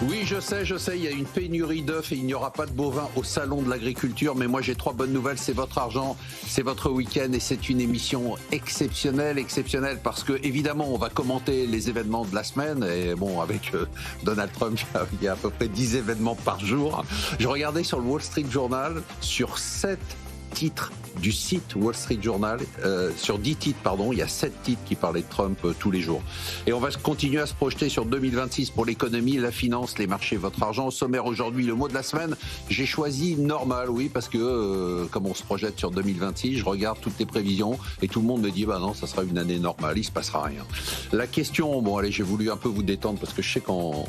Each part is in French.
Oui, je sais, il y a une pénurie d'œufs et il n'y aura pas de bovins au salon de l'agriculture. Mais moi, j'ai 3 bonnes nouvelles. C'est votre argent, c'est votre week-end et c'est une émission exceptionnelle parce que, évidemment, on va commenter les événements de la semaine. Et bon, avec Donald Trump, il y a à peu près 10 événements par jour. Je regardais sur le Wall Street Journal, sur 7 titres du site Wall Street Journal, sur 10 titres, il y a 7 titres qui parlaient de Trump tous les jours. Et on va continuer à se projeter sur 2026 pour l'économie, la finance, les marchés, votre argent. Au sommaire aujourd'hui, le mot de la semaine, j'ai choisi normal, oui, parce que comme on se projette sur 2026, je regarde toutes les prévisions et tout le monde me dit, bah non, ça sera une année normale, il se passera rien. La question, bon allez, j'ai voulu un peu vous détendre parce que je sais qu'en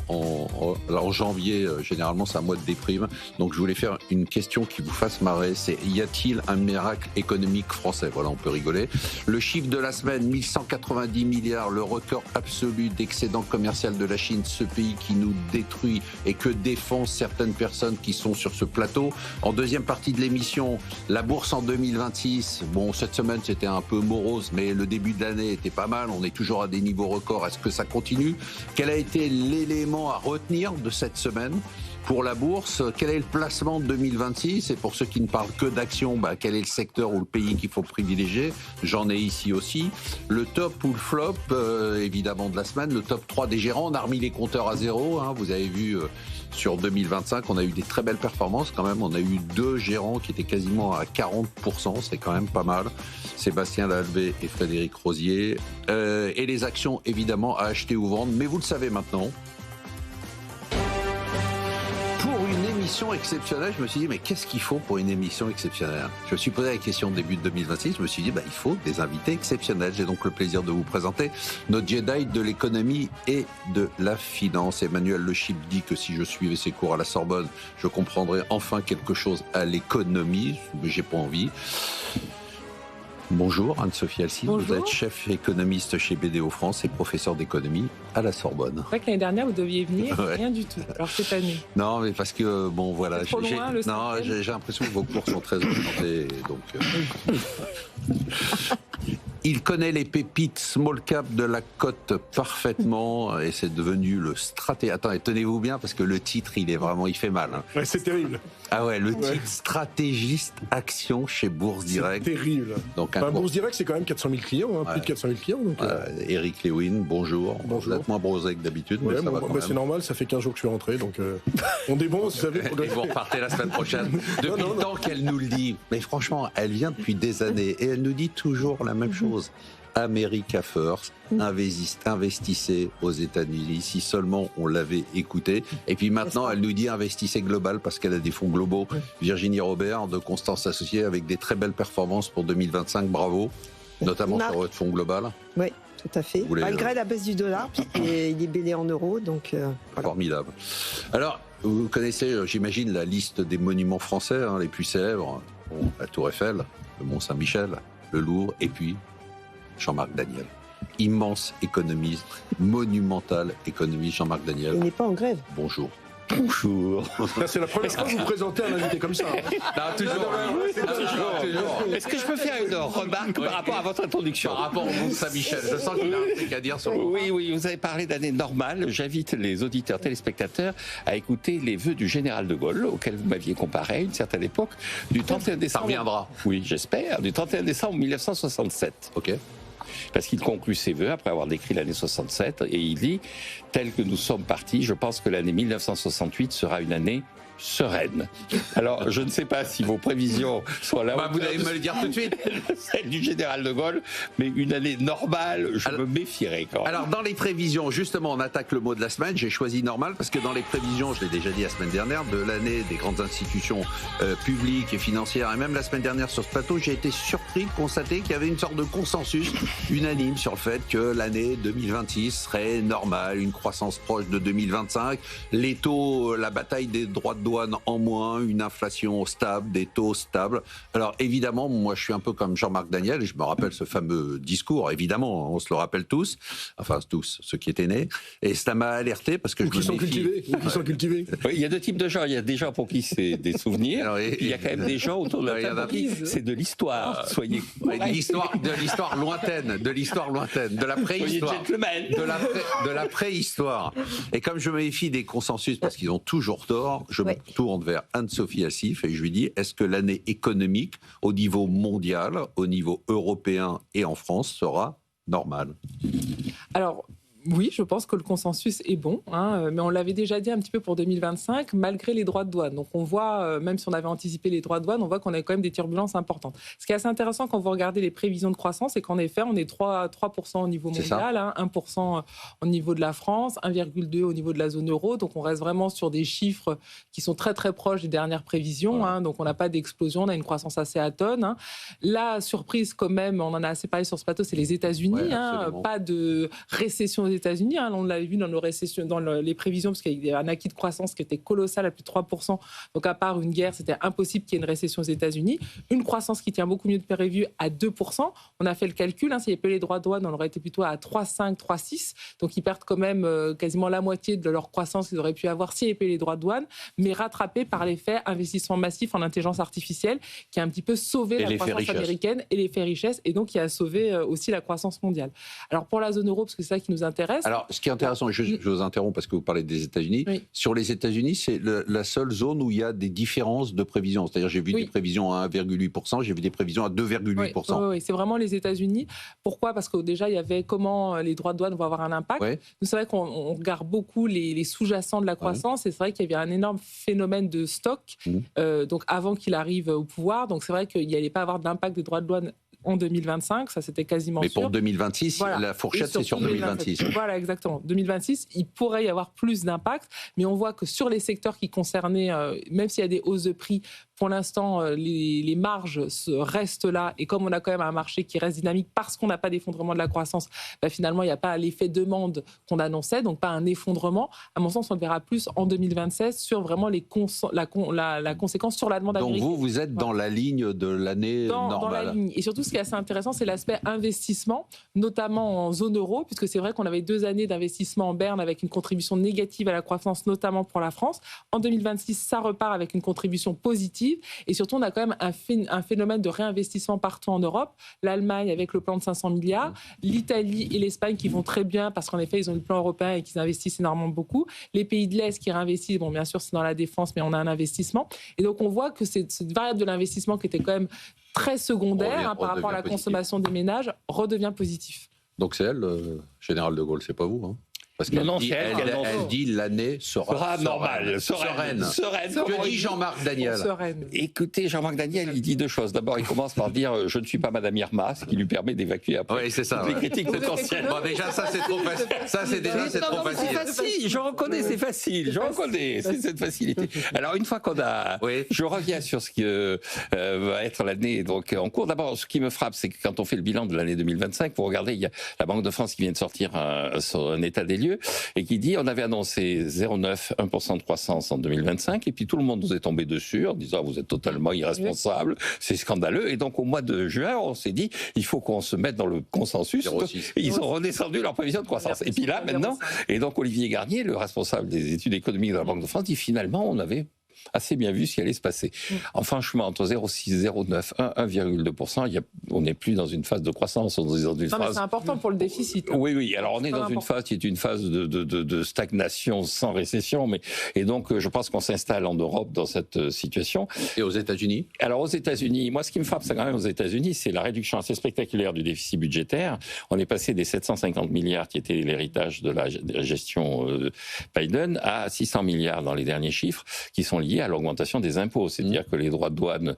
janvier, généralement, c'est un mois de déprime, donc je voulais faire une question qui vous fasse marrer, c'est y a-t-il un miracle économique français? Voilà, on peut rigoler. Le chiffre de la semaine, 1190 milliards, le record absolu d'excédent commercial de la Chine, ce pays qui nous détruit et que défendent certaines personnes qui sont sur ce plateau. En deuxième partie de l'émission, la bourse en 2026. Bon, cette semaine, c'était un peu morose, mais le début de l'année était pas mal. On est toujours à des niveaux records. Est-ce que ça continue? Quel a été l'élément à retenir de cette semaine? Pour la bourse, quel est le placement de 2026? Et pour ceux qui ne parlent que d'actions, quel est le secteur ou le pays qu'il faut privilégier? J'en ai ici aussi. Le top ou le flop, évidemment, de la semaine. Le top 3 des gérants. On a remis les compteurs à zéro. Vous avez vu, sur 2025, on a eu des très belles performances quand même. On a eu 2 gérants qui étaient quasiment à 40%. C'est quand même pas mal. Sébastien Lalvé et Frédéric Rosier. Et les actions, évidemment, à acheter ou vendre. Mais vous le savez maintenant. Émission exceptionnelle, je me suis dit, mais qu'est-ce qu'il faut pour une émission exceptionnelle? Je me suis posé la question au début de 2026, je me suis dit, il faut des invités exceptionnels. J'ai donc le plaisir de vous présenter notre Jedi de l'économie et de la finance. Emmanuel Le Chip dit que si je suivais ses cours à la Sorbonne, je comprendrais enfin quelque chose à l'économie, mais j'ai pas envie. Bonjour Anne-Sophie Alcide, vous êtes chef économiste chez BDO France et professeur d'économie à la Sorbonne. C'est vrai que l'année dernière vous deviez venir, rien du tout. Alors cette année. Non, mais parce que bon voilà, c'est trop loin, j'ai l'impression que vos cours sont très orientés, donc. Il connaît les pépites small cap de la cote parfaitement et c'est devenu le stratégiste. Attends, tenez-vous bien parce que le titre, il fait mal. Ouais, c'est terrible. Ah ouais, le titre stratégiste action chez Bourse Direct. C'est terrible. Donc, Bourse Direct, c'est quand même 400 000 clients, plus de 400 000 clients. Donc, Éric Lewin, bonjour. Vous êtes moins bronzé que d'habitude, mais ça va quand même. C'est normal, ça fait 15 jours que je suis rentré, donc on est bon, vous savez. Et vous repartez la semaine prochaine. Depuis le temps qu'elle nous le dit. Mais franchement, elle vient depuis des années et elle nous dit toujours la même chose. America First, investissez aux États-Unis, si seulement on l'avait écouté. Et puis maintenant, elle nous dit investissez global parce qu'elle a des fonds globaux. Virginie Robert de Constance Associée avec des très belles performances pour 2025, bravo, notamment sur votre fonds global. Oui, tout à fait. Malgré la baisse du dollar, il est belé en euros, donc voilà. Formidable. Alors, vous connaissez, j'imagine, la liste des monuments français, les plus célèbres. Bon, la Tour Eiffel, le Mont Saint-Michel, le Louvre, et puis Jean-Marc Daniel. Immense économiste, monumental économiste, Jean-Marc Daniel. Il n'est pas en grève. Bonjour. Bonjour. C'est la première fois que vous présentez un invité comme ça. Non, toujours. Est-ce que je peux faire une remarque par rapport à votre introduction? Par rapport au Mont Saint-Michel, je sens qu'il a un truc à dire sur le Oui, vous avez parlé d'année normale. J'invite les auditeurs téléspectateurs à écouter les vœux du général de Gaulle, auxquels vous m'aviez comparé à une certaine époque, du 31 décembre. Ça reviendra. Oui, j'espère, du 31 décembre 1967. Ok. Parce qu'il conclut ses vœux après avoir décrit l'année 67 et il dit, tel que nous sommes partis, je pense que l'année 1968 sera une année sereine. Alors, je ne sais pas si vos prévisions sont là. Vous allez me le dire tout de suite. Celle du général de Gaulle, mais une année normale, je me méfierais quand même. Alors, dans les prévisions, justement, on attaque le mot de la semaine. J'ai choisi normal parce que dans les prévisions, je l'ai déjà dit la semaine dernière, de l'année des grandes institutions publiques et financières, et même la semaine dernière sur ce plateau, j'ai été surpris de constater qu'il y avait une sorte de consensus unanime sur le fait que l'année 2026 serait normale, une croissance proche de 2025, les taux, la bataille des droits de douane en moins, une inflation stable, des taux stables. Alors évidemment, moi je suis un peu comme Jean-Marc Daniel et je me rappelle ce fameux discours, évidemment, on se le rappelle tous, enfin tous, ceux qui étaient nés, et ça m'a alerté parce que Ou qui sont cultivés. Oui, il y a deux types de gens, il y a des gens pour qui c'est des souvenirs, alors, il y a quand même des gens autour de la table pour qui c'est de l'histoire, soyez de l'histoire lointaine. lointaine, de la préhistoire. De la préhistoire. Et comme je me méfie des consensus, parce qu'ils ont toujours tort, je me tourne vers Anne-Sophie Assif et je lui dis, est-ce que l'année économique, au niveau mondial, au niveau européen et en France, sera normale? Alors, oui, je pense que le consensus est bon, mais on l'avait déjà dit un petit peu pour 2025, malgré les droits de douane. Donc on voit, même si on avait anticipé les droits de douane, on voit qu'on a quand même des turbulences importantes. Ce qui est assez intéressant quand vous regardez les prévisions de croissance, c'est qu'en effet, on est 3% au niveau mondial, 1% au niveau de la France, 1,2% au niveau de la zone euro. Donc on reste vraiment sur des chiffres qui sont très très proches des dernières prévisions. Donc on n'a pas d'explosion, on a une croissance assez atone. La surprise quand même, on en a assez parlé sur ce plateau, c'est les États-Unis. Pas de récession aux États-Unis. On l'avait vu dans les prévisions, parce qu'il y a un acquis de croissance qui était colossal à plus de 3%. Donc, à part une guerre, c'était impossible qu'il y ait une récession aux États-Unis. Une croissance qui tient beaucoup mieux de prévu à 2%. On a fait le calcul. S'il n'y avait pas eu les droits de douane, on aurait été plutôt à 3,5, 3,6. Donc, ils perdent quand même quasiment la moitié de leur croissance qu'ils auraient pu avoir s'il n'y avait pas eu les droits de douane, mais rattrapés par l'effet investissement massif en intelligence artificielle qui a un petit peu sauvé la croissance américaine et l'effet richesse, et donc qui a sauvé aussi la croissance mondiale. Alors, pour la zone euro, parce que c'est ça qui nous intéresse. Alors, ce qui est intéressant, je vous interromps parce que vous parlez des États-Unis. Oui. Sur les États-Unis, c'est la seule zone où il y a des différences de prévisions. C'est-à-dire, j'ai vu des prévisions à 1,8%, j'ai vu des prévisions à 2,8%. Oui, c'est vraiment les États-Unis. Pourquoi ? Parce que déjà, il y avait comment les droits de douane vont avoir un impact. Oui. Nous, c'est vrai qu'on regarde beaucoup les sous-jacents de la croissance, et c'est vrai qu'il y avait un énorme phénomène de stock, donc avant qu'il arrive au pouvoir. Donc, c'est vrai qu'il n'y allait pas avoir d'impact des droits de douane en 2025, ça c'était quasiment sûr. Mais pour 2026, la fourchette c'est sur 2026. Voilà, exactement. 2026, il pourrait y avoir plus d'impact, mais on voit que sur les secteurs qui concernaient, même s'il y a des hausses de prix, pour l'instant, les marges restent là. Et comme on a quand même un marché qui reste dynamique parce qu'on n'a pas d'effondrement de la croissance, finalement, il n'y a pas l'effet demande qu'on annonçait, donc pas un effondrement. À mon sens, on le verra plus en 2026 sur vraiment la conséquence sur la demande américaine. Donc vous êtes dans la ligne de l'année normale. Dans la ligne. Et surtout, ce qui est assez intéressant, c'est l'aspect investissement, notamment en zone euro, puisque c'est vrai qu'on avait 2 années d'investissement en berne avec une contribution négative à la croissance, notamment pour la France. En 2026, ça repart avec une contribution positive. Et surtout, on a quand même un phénomène de réinvestissement partout en Europe. L'Allemagne avec le plan de 500 milliards, l'Italie et l'Espagne qui vont très bien parce qu'en effet, ils ont le plan européen et qu'ils investissent énormément beaucoup. Les pays de l'Est qui réinvestissent, bon, bien sûr, c'est dans la défense, mais on a un investissement. Et donc, on voit que cette variable de l'investissement qui était quand même très secondaire par rapport à la consommation des ménages redevient positif. Donc, c'est elle, général de Gaulle, c'est pas vous, hein? Parce qu'elle dit l'année sera normale, sereine. Que dit Jean-Marc Daniel? Écoutez, Jean-Marc Daniel, il dit 2 choses. D'abord, il commence par dire je ne suis pas Madame Irma, ce qui lui permet d'évacuer après les critiques potentielles. Bon, déjà, ça c'est trop facile. C'est facile. Je reconnais, c'est facile. Je reconnais, c'est cette facilité. Alors, une fois qu'on a, je reviens sur ce qui va être l'année donc en cours. D'abord, ce qui me frappe, c'est que quand on fait le bilan de l'année 2025, vous regardez, il y a la Banque de France qui vient de sortir un état des lieux et qui dit on avait annoncé 0,9, 1% de croissance en 2025 et puis tout le monde nous est tombé dessus en disant vous êtes totalement irresponsable, c'est scandaleux, et donc au mois de juin on s'est dit il faut qu'on se mette dans le consensus. Ils ont redescendu leur prévision de croissance et puis là maintenant, et donc Olivier Garnier, le responsable des études économiques de la Banque de France, dit finalement on avait assez bien vu ce qui allait se passer. Franchement, entre 0,6, 0,9, 1,2%, on n'est plus dans une phase de croissance. On est dans une phase... mais c'est important pour le déficit. Oui. Alors, on est dans une phase qui est une phase de stagnation sans récession. Et donc, je pense qu'on s'installe en Europe dans cette situation. Et aux États-Unis ? Alors, aux États-Unis, moi, ce qui me frappe, c'est quand même aux États-Unis, c'est la réduction assez spectaculaire du déficit budgétaire. On est passé des 750 milliards qui étaient l'héritage de la gestion Biden à 600 milliards dans les derniers chiffres, qui sont liés à l'augmentation des impôts. C'est-à-dire que les droits de douane,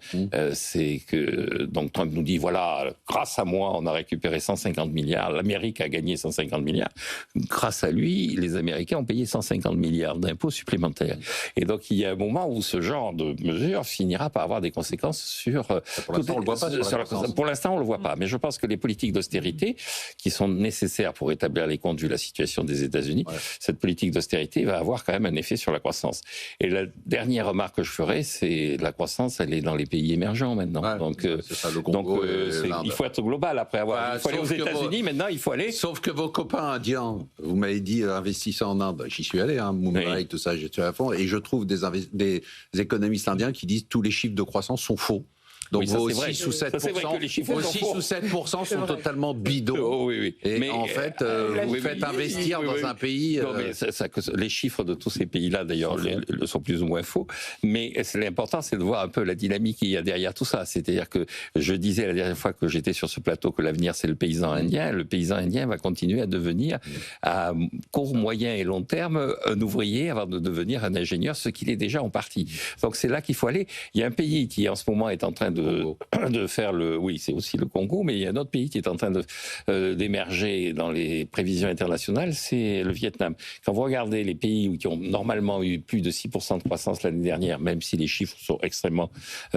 c'est que... Donc Trump nous dit, voilà, grâce à moi, on a récupéré 150 milliards, l'Amérique a gagné 150 milliards. Grâce à lui, les Américains ont payé 150 milliards d'impôts supplémentaires. Et donc il y a un moment où ce genre de mesure finira par avoir des conséquences sur... Pour l'instant, on le voit pas. Pour l'instant, on le voit pas. Mais je pense que les politiques d'austérité, qui sont nécessaires pour établir les comptes vu la situation des États-Unis, cette politique d'austérité va avoir quand même un effet sur la croissance. Et la dernière remarque que je ferai, c'est la croissance, elle est dans les pays émergents maintenant. Donc, ça, le Congo il faut être global après avoir. Il faut aller aux États-Unis maintenant, il faut aller. Sauf que vos copains indiens, vous m'avez dit investissez en Inde, j'y suis allé, Mumbai, tout ça, j'y suis à fond, et je trouve des économistes indiens qui disent tous les chiffres de croissance sont faux. Donc oui, ça, vos c'est vrai. 6 ou 7%, Ça, c'est vrai que les chiffres vos sont 6 faux. ou 7% sont totalement bidons. Oh, oui. Et Mais, en fait, vous faites investir dans un pays... Non, mais les chiffres de tous ces pays-là, d'ailleurs, sont plus ou moins faux. Mais l'important, c'est de voir un peu la dynamique qu'il y a derrière tout ça. C'est-à-dire que je disais la dernière fois que j'étais sur ce plateau que l'avenir, c'est le paysan indien. Le paysan indien va continuer à devenir, à court, moyen et long terme, un ouvrier avant de devenir un ingénieur, ce qu'il est déjà en partie. Donc c'est là qu'il faut aller. Il y a un pays qui, en ce moment, est en train de faire le... Oui, c'est aussi le Congo, mais il y a un autre pays qui est en train d'émerger dans les prévisions internationales, c'est le Vietnam. Quand vous regardez les pays qui ont normalement eu plus de 6% de croissance l'année dernière, même si les chiffres sont extrêmement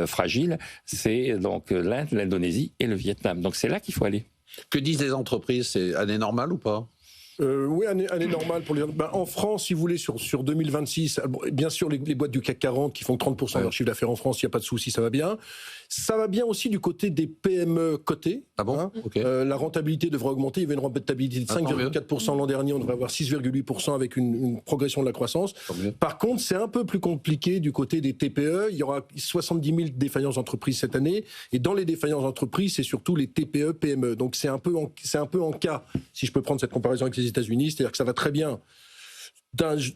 fragiles, c'est donc l'Inde, l'Indonésie et le Vietnam. Donc c'est là qu'il faut aller. Que disent les entreprises? C'est année normale ou pas? Oui, année normale pour les. En France, si vous voulez, sur 2026, bien sûr, les boîtes du CAC 40 qui font 30% de leur chiffre d'affaires en France, il n'y a pas de souci, ça va bien. Ça va bien aussi du côté des PME cotées. Ah bon? Okay. La rentabilité devrait augmenter. Il y avait une rentabilité de 5,4% l'an dernier. On devrait avoir 6,8% avec une progression de la croissance. Par contre, c'est un peu plus compliqué du côté des TPE. Il y aura 70 000 défaillances d'entreprises cette année. Et dans les défaillances d'entreprises, c'est surtout les TPE, PME. Donc c'est un peu en cas, si je peux prendre cette comparaison avec les États-Unis, c'est-à-dire que ça va très bien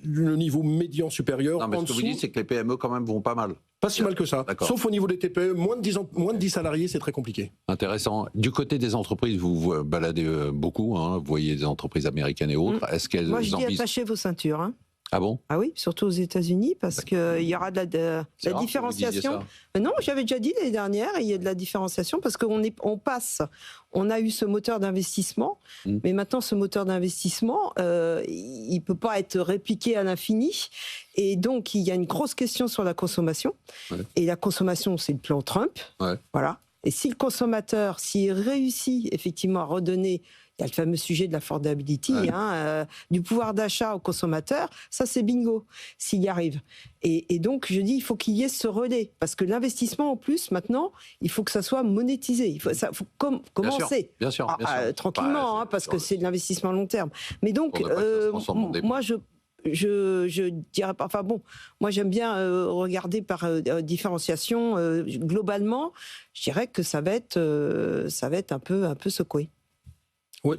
le niveau médian supérieur. Non, mais ce que vous dites, c'est que les PME, quand même, vont pas mal. Pas si mal que ça. Sauf au niveau des TPE, moins de 10 salariés, c'est très compliqué. Intéressant. Du côté des entreprises, vous vous baladez beaucoup, hein, vous voyez des entreprises américaines et autres. Est-ce qu'elles Moi, je dis attachez vos ceintures. Hein. Ah bon? Ah oui, surtout aux États-Unis, parce qu'il y aura de la différenciation. Mais non, j'avais déjà dit l'année dernière, il y a de la différenciation, parce on a eu ce moteur d'investissement, mais maintenant ce moteur d'investissement, il ne peut pas être répliqué à l'infini. Et donc, il y a une grosse question sur la consommation. Ouais. Et la consommation, c'est le plan Trump. Ouais. Voilà. Et si le consommateur, s'il réussit effectivement à redonner... Il y a le fameux sujet de l'affordability, du pouvoir d'achat aux consommateurs. Ça, c'est bingo, s'il y arrive. Et donc, je dis, il faut qu'il y ait ce relais. Parce que l'investissement, en plus, maintenant, il faut que ça soit monétisé. Il faut commencer. Bien sûr. Tranquillement, parce que c'est de l'investissement à long terme. Mais donc, moi, je dirais pas. Enfin bon, moi j'aime bien regarder par différenciation. Globalement, je dirais que ça va être un peu secoué. Ouais,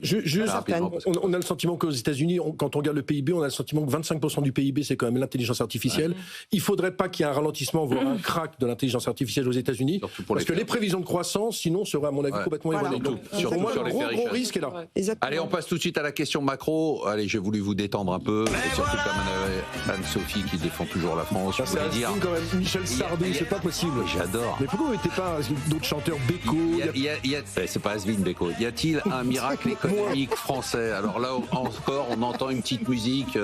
on a le sentiment qu'aux États-Unis, quand on regarde le PIB, on a le sentiment que 25% du PIB, c'est quand même l'intelligence artificielle. Ouais. Il ne faudrait pas qu'il y ait un ralentissement, voire un crack de l'intelligence artificielle aux États-Unis, parce que les prévisions de croissance, sinon, seraient à mon avis complètement erronées. Surtout moi, sur le gros risque est là. Ouais. Allez, on passe tout de suite à la question macro. Allez, j'ai voulu vous détendre un peu, et surtout comme Anne-Sophie qui défend toujours la France. C'est un quand même, Michel Sardou, c'est pas possible. J'adore. Mais pourquoi vous n'étiez pas d'autres chanteurs Beko? C'est pas Asvin Beko. Y a-t-il un miracle économique français? Alors là encore, on entend une petite musique.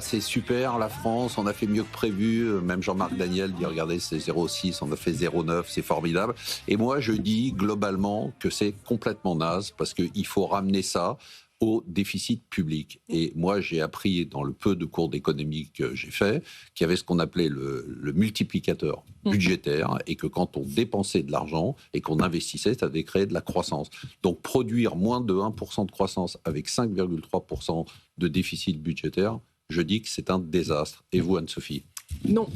C'est super, la France, on a fait mieux que prévu. Même Jean-Marc Daniel dit regardez, c'est 0,6, on a fait 0,9, c'est formidable. Et moi, je dis globalement que c'est complètement naze parce qu'il faut ramener ça au déficit public. Et moi, j'ai appris dans le peu de cours d'économie que j'ai fait qu'il y avait ce qu'on appelait le multiplicateur budgétaire et que quand on dépensait de l'argent et qu'on investissait, ça devait créer de la croissance. Donc, produire moins de 1% de croissance avec 5,3% de déficit budgétaire, je dis que c'est un désastre. Et vous, Anne-Sophie? Non,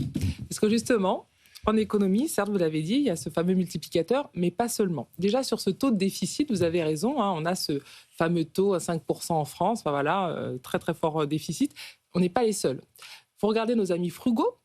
parce que justement, en économie, certes, vous l'avez dit, il y a ce fameux multiplicateur, mais pas seulement. Déjà, sur ce taux de déficit, vous avez raison, on a ce fameux taux à 5% en France, très très fort déficit. On n'est pas les seuls. Il faut regarder nos amis frugaux,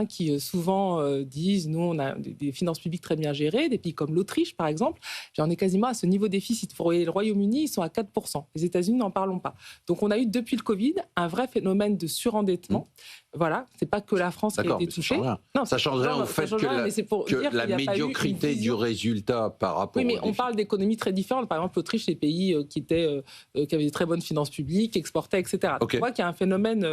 qui souvent disent, nous, on a des finances publiques très bien gérées, des pays comme l'Autriche, par exemple, on est quasiment à ce niveau de déficit. Vous voyez, le Royaume-Uni, ils sont à 4%. Les États-Unis, n'en parlons pas. Donc, on a eu, depuis le Covid, un vrai phénomène de surendettement. Voilà, c'est pas que la France qui a été touchée. Ça change rien au fait que la médiocrité du résultat par rapport. Oui, mais on parle d'économies très différentes. Par exemple, l'Autriche, c'est des pays qui avaient des très bonnes finances publiques, exportaient, etc. Donc, on voit qu'il y a un phénomène.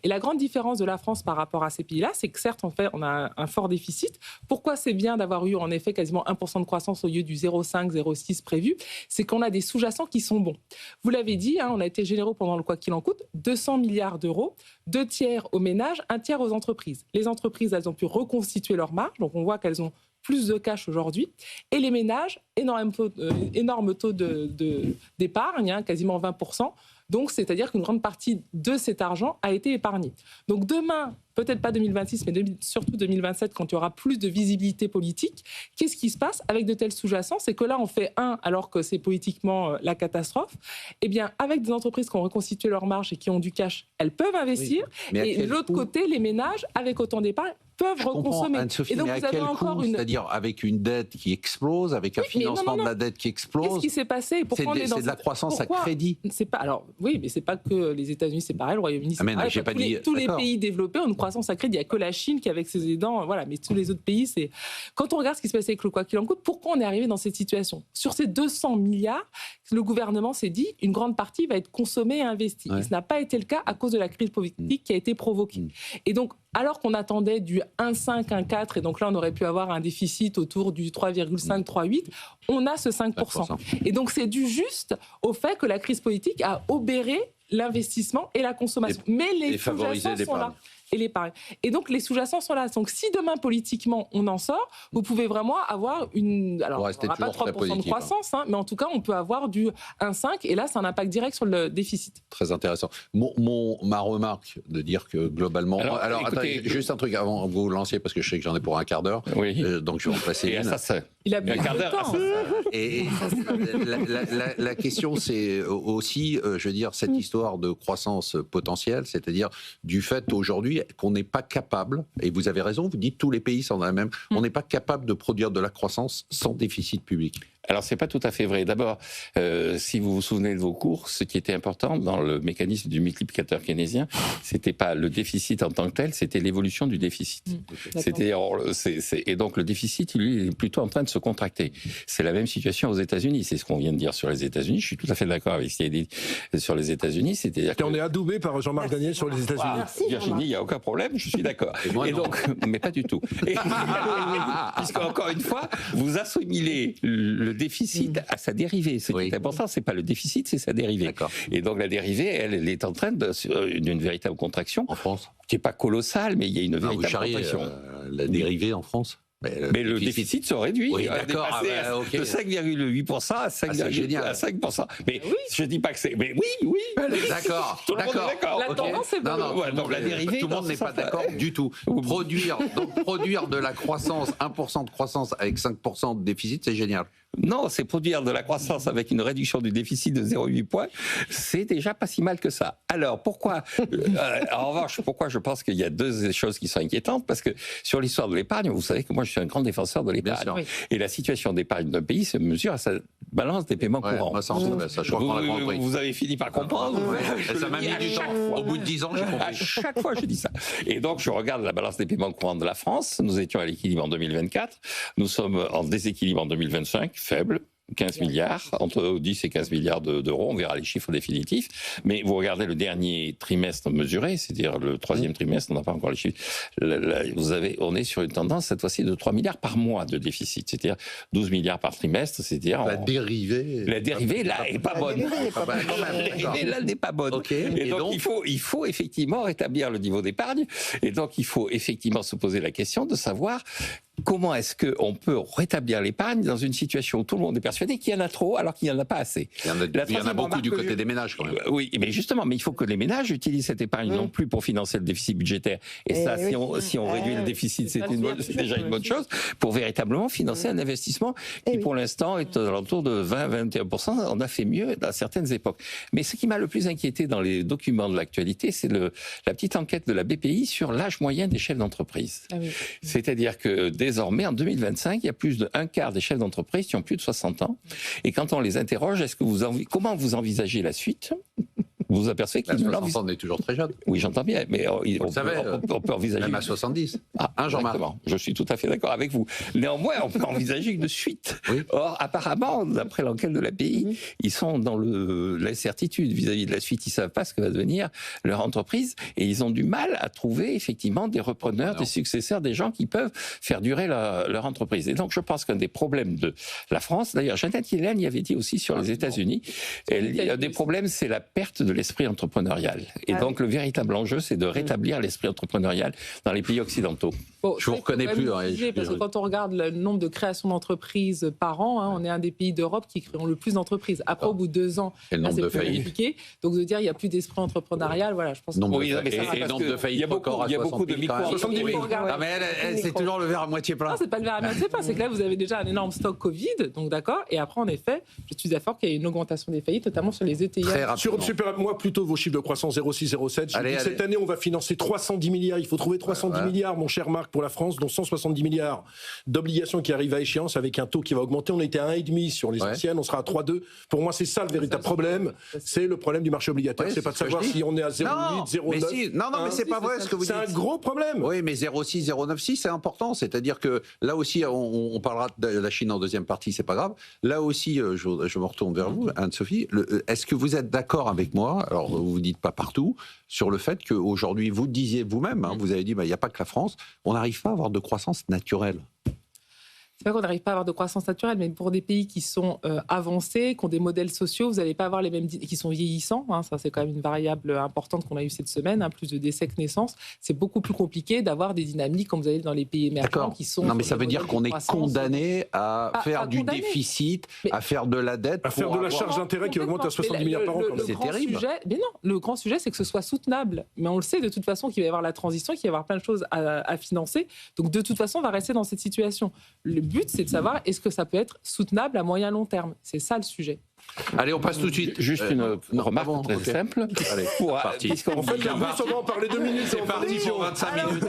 Et la grande différence de la France par rapport à ces pays-là, c'est que certes, on a un fort déficit. Pourquoi c'est bien d'avoir eu en effet quasiment 1% de croissance au lieu du 0,5, 0,6 prévu? C'est qu'on a des sous-jacents qui sont bons. Vous l'avez dit, on a été généreux pendant le quoi qu'il en coûte, 200 milliards d'euros, 2 tiers aux ménages, 1 tiers aux entreprises. Les entreprises, elles ont pu reconstituer leur marge, donc on voit qu'elles ont plus de cash aujourd'hui. Et les ménages, énorme taux d'épargne, quasiment 20%. Donc, c'est-à-dire qu'une grande partie de cet argent a été épargnée. Donc, demain, peut-être pas 2026, mais surtout 2027, quand il y aura plus de visibilité politique, qu'est-ce qui se passe avec de tels sous-jacents? C'est que là, on fait alors que c'est politiquement la catastrophe. Eh bien, avec des entreprises qui ont reconstitué leur marge et qui ont du cash, elles peuvent investir. Oui. Et de l'autre côté, les ménages, avec autant d'épargne, peuvent reconsommer. Anne-Sophie, et donc, mais vous avez encore c'est-à-dire avec une dette qui explose, avec un financement de la dette qui explose. Qu'est-ce qui s'est passé? Pourquoi on est dans de la croissance à crédit. C'est pas, alors, oui, mais c'est pas que les États-Unis, c'est pareil, le Royaume-Uni, c'est pareil. Tous les pays développés ont une croissance à crédit. Il n'y a que la Chine qui, avec ses aidants, voilà. Mais tous les autres pays, c'est. Quand on regarde ce qui se passait avec le quoi qu'il en coûte, pourquoi on est arrivé dans cette situation? Sur ces 200 milliards, le gouvernement s'est dit une grande partie va être consommée et investie. Ouais. Et ce n'a pas été le cas à cause de la crise politique qui a été provoquée. Et donc, alors qu'on attendait du 1,5, 1,4, et donc là, on aurait pu avoir un déficit autour du 3,5, 3,8, on a ce 5%. Et donc, c'est dû juste au fait que la crise politique a obéré l'investissement et la consommation. Mais les sous-jacents sont là. Et l'épargne. Et donc, les sous-jacents sont là. Donc, si demain, politiquement, on en sort, vous pouvez vraiment avoir une... Alors, on n'aura pas 3% de croissance, mais en tout cas, on peut avoir du 1,5, et là, c'est un impact direct sur le déficit. Très intéressant. Ma remarque de dire que, globalement... Alors écoutez, attendez, juste un truc avant que vous lanciez, parce que je sais que j'en ai pour un quart d'heure, donc je vais en passer une. Il a bien un quart d'heure. Et la question, c'est aussi, je veux dire, cette histoire de croissance potentielle, c'est-à-dire du fait aujourd'hui qu'on n'est pas capable, et vous avez raison, vous dites tous les pays sont dans la même, on n'est pas capable de produire de la croissance sans déficit public. Alors, c'est pas tout à fait vrai. D'abord, si vous vous souvenez de vos cours, ce qui était important dans le mécanisme du multiplicateur keynésien, c'était pas le déficit en tant que tel, c'était l'évolution du déficit. Et donc, le déficit, lui, est plutôt en train de se contracter. C'est la même situation aux États-Unis. C'est ce qu'on vient de dire sur les États-Unis. Je suis tout à fait d'accord avec ce qui est dit sur les États-Unis. C'est-à-dire on est adoubé par Jean-Marc Daniel sur les États-Unis. Merci, Virginie, il n'y a aucun problème, je suis d'accord. Et donc, mais pas du tout. Puisqu'encore une fois, vous assimilez le déficit à sa dérivée. Ce qui est important, c'est pas le déficit, c'est sa dérivée. Et donc la dérivée, elle est en train d'une véritable contraction. En France, qui n'est pas colossale, mais il y a une véritable contraction. La dérivée en France. Mais le déficit se réduit. Oui, d'accord. De 5,8% à 5,5%. Mais je ne dis pas que c'est. Mais oui. D'accord. Tout le monde est d'accord. La tendance est bonne. Donc la dérivée. Tout le monde n'est pas d'accord du tout. Produire de la croissance, 1% de croissance avec 5% de déficit, c'est génial. Non, c'est produire de la croissance avec une réduction du déficit de 0,8 points, c'est déjà pas si mal que ça. Alors, pourquoi en revanche, pourquoi je pense qu'il y a deux choses qui sont inquiétantes? Parce que sur l'histoire de l'épargne, vous savez que moi, je suis un grand défenseur de l'épargne. Et la situation d'épargne d'un pays se mesure à sa balance des paiements courants. Moi, ça, je crois qu'on l'a compris. Vous avez fini par comprendre. Ça m'a mis du temps. Au bout de 10 ans, j'ai compris. À chaque fois, je dis ça. Et donc, je regarde la balance des paiements courants de la France. Nous étions à l'équilibre en 2024. Nous sommes en déséquilibre en 2025. Faible, 15 milliards, entre 10 et 15 milliards d'euros, on verra les chiffres définitifs, mais vous regardez le dernier trimestre mesuré, c'est-à-dire le troisième trimestre, on n'a pas encore les chiffres, on est sur une tendance cette fois-ci de 3 milliards par mois de déficit, c'est-à-dire 12 milliards par trimestre, c'est-à-dire... La dérivée, là, n'est pas bonne. La dérivée, là, n'est pas bonne. Et donc, il faut effectivement rétablir le niveau d'épargne, et donc il faut effectivement se poser la question de savoir comment est-ce qu'on peut rétablir l'épargne dans une situation où tout le monde est persuadé qu'il y en a trop alors qu'il n'y en a pas assez. Il y en a beaucoup du côté des ménages quand même. Oui, mais justement, il faut que les ménages utilisent cette épargne non plus pour financer le déficit budgétaire. Et ça, si on réduit le déficit, c'est déjà une bonne chose, pour véritablement financer un investissement qui pour l'instant est à l'entour de 20-21%. On a fait mieux dans certaines époques. Mais ce qui m'a le plus inquiété dans les documents de l'actualité, c'est la petite enquête de la BPI sur l'âge moyen des chefs d'entreprise. C'est-à-dire que désormais, en 2025, il y a plus d'un quart des chefs d'entreprise qui ont plus de 60 ans. Et quand on les interroge, comment vous envisagez la suite ? Vous vous apercevez qu'il nous l'envisage. On est toujours très jeune. Oui, j'entends bien, mais on peut envisager... Même à 70. Jean-Marc. Je suis tout à fait d'accord avec vous. Néanmoins, on peut envisager une suite. Oui. Or, apparemment, d'après l'enquête de l'API, ils sont dans l'incertitude vis-à-vis de la suite. Ils ne savent pas ce que va devenir leur entreprise et ils ont du mal à trouver effectivement des repreneurs, des successeurs, des gens qui peuvent faire durer leur entreprise. Et donc, je pense qu'un des problèmes de la France, d'ailleurs, Janet Yellen y avait dit aussi sur les États-Unis, un des problèmes, c'est la perte de l'esprit entrepreneurial. Et donc, le véritable enjeu, c'est de rétablir l'esprit entrepreneurial dans les pays occidentaux. Bon, je vous reconnais plus. Parce que quand on regarde le nombre de créations d'entreprises par an, on est un des pays d'Europe qui créent le plus d'entreprises. Après, au bout de 2 ans, là, c'est plus compliqué. Donc, de dire il n'y a plus d'esprit entrepreneurial, voilà, je pense que... Nombre de faillites, il y a beaucoup de micro. 70 000. Non, mais c'est toujours le verre à moitié plein. Non, c'est pas le verre à moitié plein, c'est que là, vous avez déjà un énorme stock Covid, donc d'accord. Et après, en effet, je suis d'accord qu'il y a une augmentation des faillites, notamment sur les ETI. Moi, plutôt vos chiffres de croissance 0,6, 0,7. Cette année, on va financer 310 milliards. Il faut trouver 310 milliards, mon cher Marc, pour la France, dont 170 milliards d'obligations qui arrivent à échéance avec un taux qui va augmenter. On était à 1,5 sur les anciennes, on sera à 3,2. Pour moi, c'est ça le véritable problème. C'est le problème du marché obligataire. C'est pas de savoir si on est à 0,8, 0,9. Non, mais c'est pas vrai ce que vous dites. C'est un gros problème. Oui, mais 0,6, 0,96, c'est important. C'est-à-dire que là aussi, on parlera de la Chine en deuxième partie, c'est pas grave. Là aussi, je me retourne vers vous, Anne-Sophie. Est-ce que vous êtes d'accord avec moi, alors vous dites pas partout, sur le fait qu'aujourd'hui, vous disiez vous-même, vous avez dit, il n'y a pas que la France, on n'arrive pas à avoir de croissance naturelle. C'est pas qu'on n'arrive pas à avoir de croissance naturelle, mais pour des pays qui sont avancés, qui ont des modèles sociaux, vous n'allez pas avoir les mêmes... qui sont vieillissants, ça c'est quand même une variable importante qu'on a eue cette semaine, plus de décès que naissances. C'est beaucoup plus compliqué d'avoir des dynamiques comme vous avez dans les pays émergents qui sont... Non, mais ça veut dire qu'on est condamné à faire du déficit, à faire de la dette... À faire de la charge d'intérêt qui augmente à 70 milliards par an. C'est terrible. Mais non, le grand sujet, c'est que ce soit soutenable. Mais on le sait de toute façon qu'il va y avoir la transition, qu'il va y avoir plein de choses à financer. Donc de toute façon, on va rester dans cette situation. Le but, c'est de savoir est-ce que ça peut être soutenable à moyen long terme. C'est ça le sujet. Allez, on passe tout de suite. Juste une remarque très simple. Allez, c'est parti. En fait, on va en parler 2 minutes. C'est parti pour 25 minutes.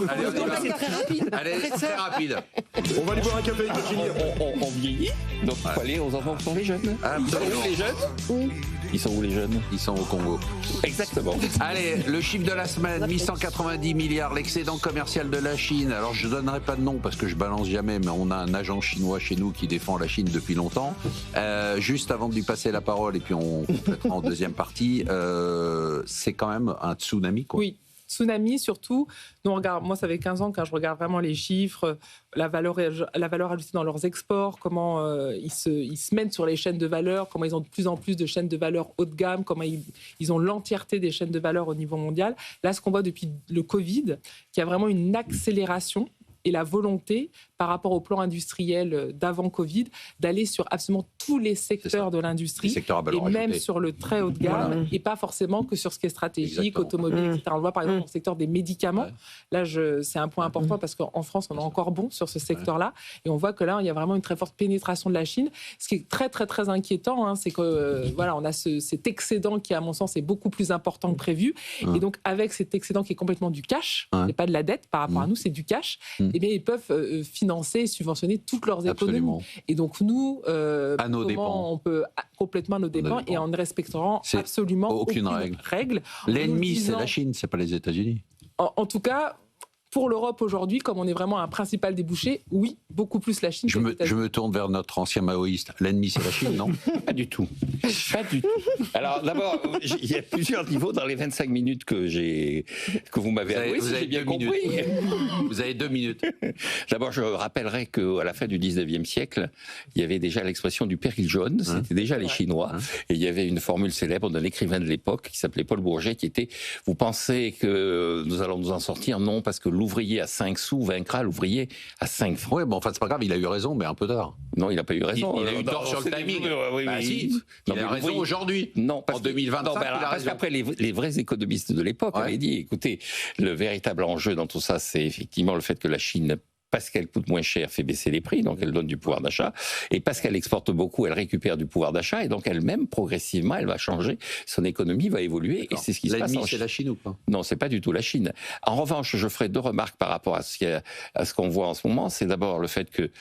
Allez, c'est très rapide. Allez, très rapide. On va aller boire un café avec Virginie. On vieillit, donc il faut aller aux enfants pour les jeunes. Ils sont où les jeunes? Ils sont où les jeunes? Ils sont au Congo. Exactement. Allez, le chiffre de la semaine, 1190 milliards, l'excédent commercial de la Chine. Alors, je ne donnerai pas de nom parce que je balance jamais, mais on a un agent chinois chez nous qui défend la Chine depuis longtemps. Juste avant de lui passer la parole, et puis on complétera en deuxième partie, c'est quand même un tsunami, quoi. Oui. Tsunami, surtout, nous, moi, ça fait 15 ans quand je regarde vraiment les chiffres, la valeur ajoutée dans leurs exports, comment ils se mènent sur les chaînes de valeur, comment ils ont de plus en plus de chaînes de valeur haut de gamme, comment ils ont l'entièreté des chaînes de valeur au niveau mondial. Là, ce qu'on voit depuis le Covid, qu'il y a vraiment une accélération et la volonté, par rapport au plan industriel d'avant Covid, d'aller sur absolument tous les secteurs de l'industrie, et même sur le très haut de gamme, et pas forcément que sur ce qui est stratégique, automobile, etc. On le voit par exemple dans le secteur des médicaments. Là, c'est un point important parce qu'en France, on est encore bon sur ce secteur-là, et on voit que là, il y a vraiment une très forte pénétration de la Chine. Ce qui est très, très, très inquiétant, c'est que voilà, on a cet excédent qui, à mon sens, est beaucoup plus important que prévu. Et donc, avec cet excédent qui est complètement du cash, c'est pas de la dette par rapport à nous, c'est du cash, eh bien, ils peuvent financer, subventionner toutes leurs économies. Absolument. Et donc nous, à nos dépens. On peut complètement à nos dépens et en ne respectant absolument aucune règle. L'ennemi, c'est la Chine, c'est pas les États-Unis. En tout cas, pour l'Europe aujourd'hui, comme on est vraiment un principal débouché, oui, beaucoup plus la Chine. Je me tourne vers notre ancien maoïste. L'ennemi, c'est la Chine, non? Pas du tout. Pas du tout. Alors d'abord, il y a plusieurs niveaux dans les 25 minutes que vous m'avez avoué. Vous avez bien compris. Vous avez 2 minutes. D'abord, je rappellerai qu'à la fin du 19e siècle, il y avait déjà l'expression du péril jaune. C'était déjà les Chinois. Et il y avait une formule célèbre d'un écrivain de l'époque qui s'appelait Paul Bourget, qui était « Vous pensez que nous allons nous en sortir? Non, parce que l'ouvrier à 5 sous vaincra l'ouvrier à 5 francs. » Oui, bon, enfin, c'est pas grave, il a eu raison, mais un peu tard. Non, il n'a pas eu raison. Il a eu tort sur le timing. Il a raison aujourd'hui. Non, en 2025, parce qu'après, les vrais économistes de l'époque avaient dit, écoutez, le véritable enjeu dans tout ça, c'est effectivement le fait que la Chine, parce qu'elle coûte moins cher, fait baisser les prix, donc elle donne du pouvoir d'achat. Et parce qu'elle exporte beaucoup, elle récupère du pouvoir d'achat. Et donc elle-même, progressivement, elle va changer. Son économie va évoluer. Et c'est ce qui se passe. L'ennemi, c'est la Chine ou pas? Non, c'est pas du tout la Chine. En revanche, je ferai 2 remarques par rapport à ce qu'on voit en ce moment. C'est d'abord le fait que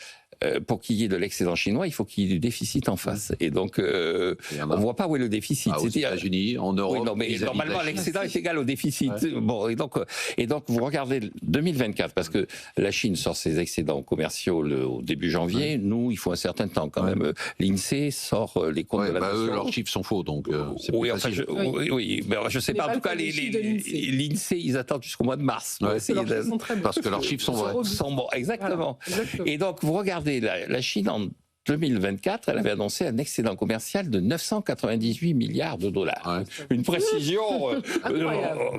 pour qu'il y ait de l'excédent chinois, il faut qu'il y ait du déficit en face. Et donc, on ne voit pas où est le déficit. Aux États-Unis, en Europe. Oui, non, mais normalement, l'excédent est égal au déficit. Ouais. Bon, et donc, vous regardez 2024, parce que la Chine sort ses excédents commerciaux au début janvier. Nous, il faut un certain temps quand même. L'INSEE sort les comptes de la nation. Eux, leurs chiffres sont faux, donc c'est oui, plus enfin, facile. oui, mais je ne sais pas. En tout cas, l'INSEE, ils attendent jusqu'au mois de mars. Parce que leurs chiffres sont vrais. Sont bons, exactement. Voilà, exactement. Et donc, vous regardez la Chine en 2024, elle avait annoncé un excédent commercial de 998 milliards de dollars. Ouais. Une précision...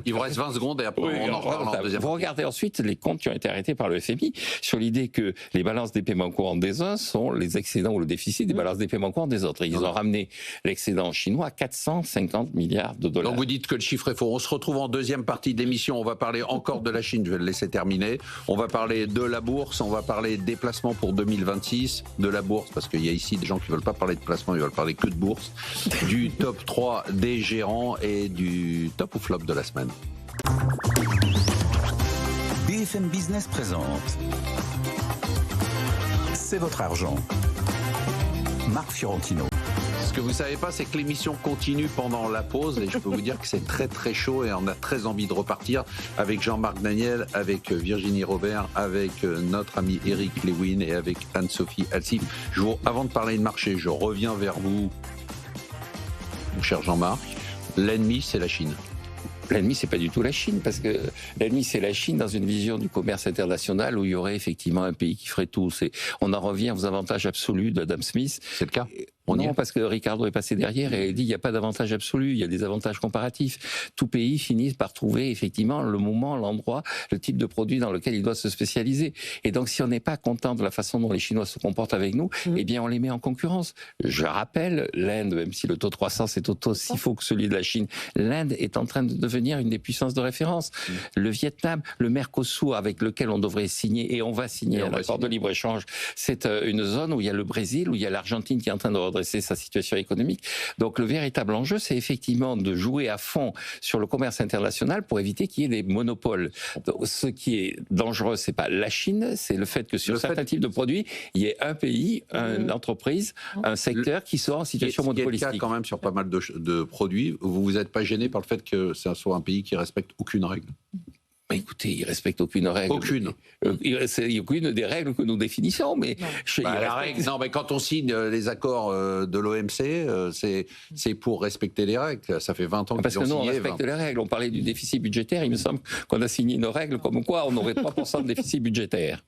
Il vous reste 20 secondes et après on en reparle en deuxième. Vous regardez ensuite les comptes qui ont été arrêtés par le FMI sur l'idée que les balances des paiements courants des uns sont les excédents ou le déficit des balances des paiements courants des autres. Et ils ont ramené l'excédent chinois à 450 milliards de dollars. Donc vous dites que le chiffre est faux. On se retrouve en deuxième partie de l'émission. On va parler encore de la Chine. Je vais le laisser terminer. On va parler de la bourse. On va parler des placements pour 2026. De la bourse, parce qu'il y a ici des gens qui ne veulent pas parler de placement, ils veulent parler que de bourse. Du top 3 des gérants et du top ou flop de la semaine. BFM Business présente C'est votre argent. Marc Fiorentino. Ce que vous ne savez pas, c'est que l'émission continue pendant la pause et je peux vous dire que c'est très très chaud et on a très envie de repartir avec Jean-Marc Daniel, avec Virginie Robert, avec notre ami Eric Lewin et avec Anne-Sophie Alsif. Avant de parler de marché, je reviens vers vous, mon cher Jean-Marc. L'ennemi, c'est la Chine. L'ennemi, c'est pas du tout la Chine, parce que l'ennemi, c'est la Chine dans une vision du commerce international où il y aurait effectivement un pays qui ferait tout. On en revient aux avantages absolus d'Adam Smith. C'est le cas. Non, parce que Ricardo est passé derrière et il dit il n'y a pas d'avantage absolu, il y a des avantages comparatifs. Tout pays finit par trouver effectivement le moment, l'endroit, le type de produit dans lequel il doit se spécialiser. Et donc si on n'est pas content de la façon dont les Chinois se comportent avec nous, eh bien on les met en concurrence. Je rappelle, l'Inde, même si le taux de croissance est aussi faux que celui de la Chine, l'Inde est en train de devenir une des puissances de référence. Le Vietnam, le Mercosur avec lequel on devrait signer et on va signer un accord de libre-échange, c'est une zone où il y a le Brésil, où il y a l'Argentine qui est en train de redresser sa situation économique. Donc le véritable enjeu, c'est effectivement de jouer à fond sur le commerce international pour éviter qu'il y ait des monopoles. Donc, ce qui est dangereux, c'est pas la Chine, c'est le fait que sur certains types de produits, il y ait un pays, une entreprise, un secteur qui soit en situation monopolistique. C'est le cas quand même sur pas mal de produits. Vous n'êtes pas gêné par le fait que ce soit un pays qui respecte aucune règle? Écoutez, il respecte aucune règle. Aucune. C'est aucune des règles que nous définissons, mais non, mais quand on signe les accords de l'OMC, c'est pour respecter les règles. Ça fait 20 ans parce qu'ils ont signé. Parce que nous, on respecte les règles. On parlait du déficit budgétaire. Il me semble qu'on a signé nos règles comme quoi on aurait 3% de déficit budgétaire.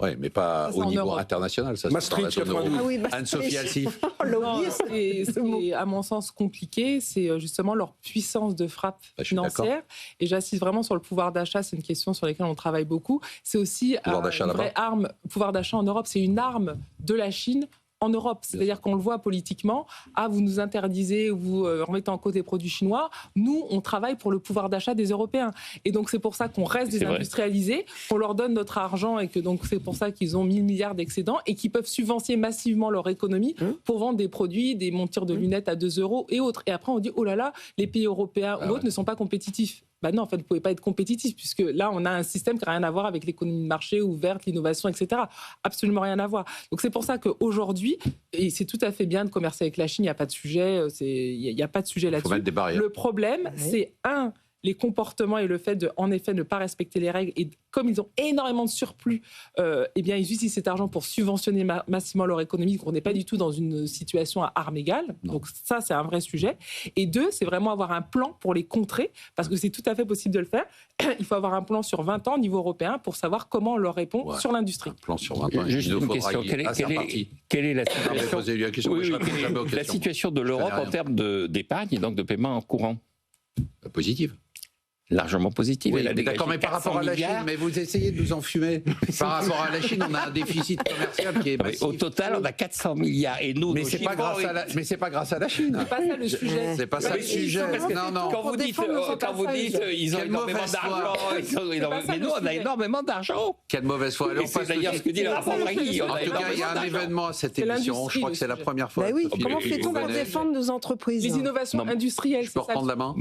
Oui, mais pas au niveau international. Ça, Maastricht, 92. Ah oui, Anne-Sophie Alsif. C'est à mon sens compliqué, c'est justement leur puissance de frappe financière. Et j'insiste vraiment sur le pouvoir d'achat, c'est une question sur laquelle on travaille beaucoup. C'est aussi une vraie arme, pouvoir d'achat en Europe, c'est une arme de la Chine en Europe. C'est-à-dire qu'on le voit politiquement, vous nous interdisez, vous remettez en cause des produits chinois. Nous, on travaille pour le pouvoir d'achat des Européens. Et donc, c'est pour ça qu'on reste désindustrialisés, qu'on leur donne notre argent et que donc c'est pour ça qu'ils ont 1000 milliards d'excédents et qu'ils peuvent subventionner massivement leur économie pour vendre des produits, des montures de lunettes à 2 € et autres. Et après, on dit, oh là là, les pays européens ou autres ne sont pas compétitifs. Non, en fait, vous ne pouvez pas être compétitif, puisque là, on a un système qui n'a rien à voir avec l'économie de marché ouverte, l'innovation, etc. Absolument rien à voir. Donc, c'est pour ça qu'aujourd'hui, et c'est tout à fait bien de commercer avec la Chine, il n'y a pas de sujet, il n'y a pas de sujet là-dessus. Il faut mettre des barrières. Le problème, c'est les comportements et le fait de, en effet, ne pas respecter les règles. Et comme ils ont énormément de surplus, eh bien, ils utilisent cet argent pour subventionner massivement leur économie. Donc, on n'est pas du tout dans une situation à armes égales. Non. Donc ça, c'est un vrai sujet. Et 2, c'est vraiment avoir un plan pour les contrer, parce que c'est tout à fait possible de le faire. Il faut avoir un plan sur 20 ans au niveau européen pour savoir comment on leur répond sur l'industrie. Un plan sur 20 ans. Juste une question. Quelle est la situation, la situation de l'Europe en termes d'épargne et donc de paiement en courant? Positive. Largement positive. Oui, d'accord, mais par rapport à la Chine, mais vous essayez de nous enfumer. Par rapport à la Chine, on a un déficit commercial qui est massif. Au total, on a 400 milliards. Et nous, mais c'est pas grâce à la Chine. C'est pas ça le sujet. C'est pas ça le sujet. Non. Quand vous dites ils ont énormément d'argent, mais nous, on a énormément d'argent. Quelle mauvaise foi. C'est d'ailleurs ce que dit le rapport Draghi. En tout cas, il y a un événement à cette émission. Je crois que c'est la première fois. Comment fait-on pour défendre nos entreprises? Les innovations industrielles. Je peux reprendre la main.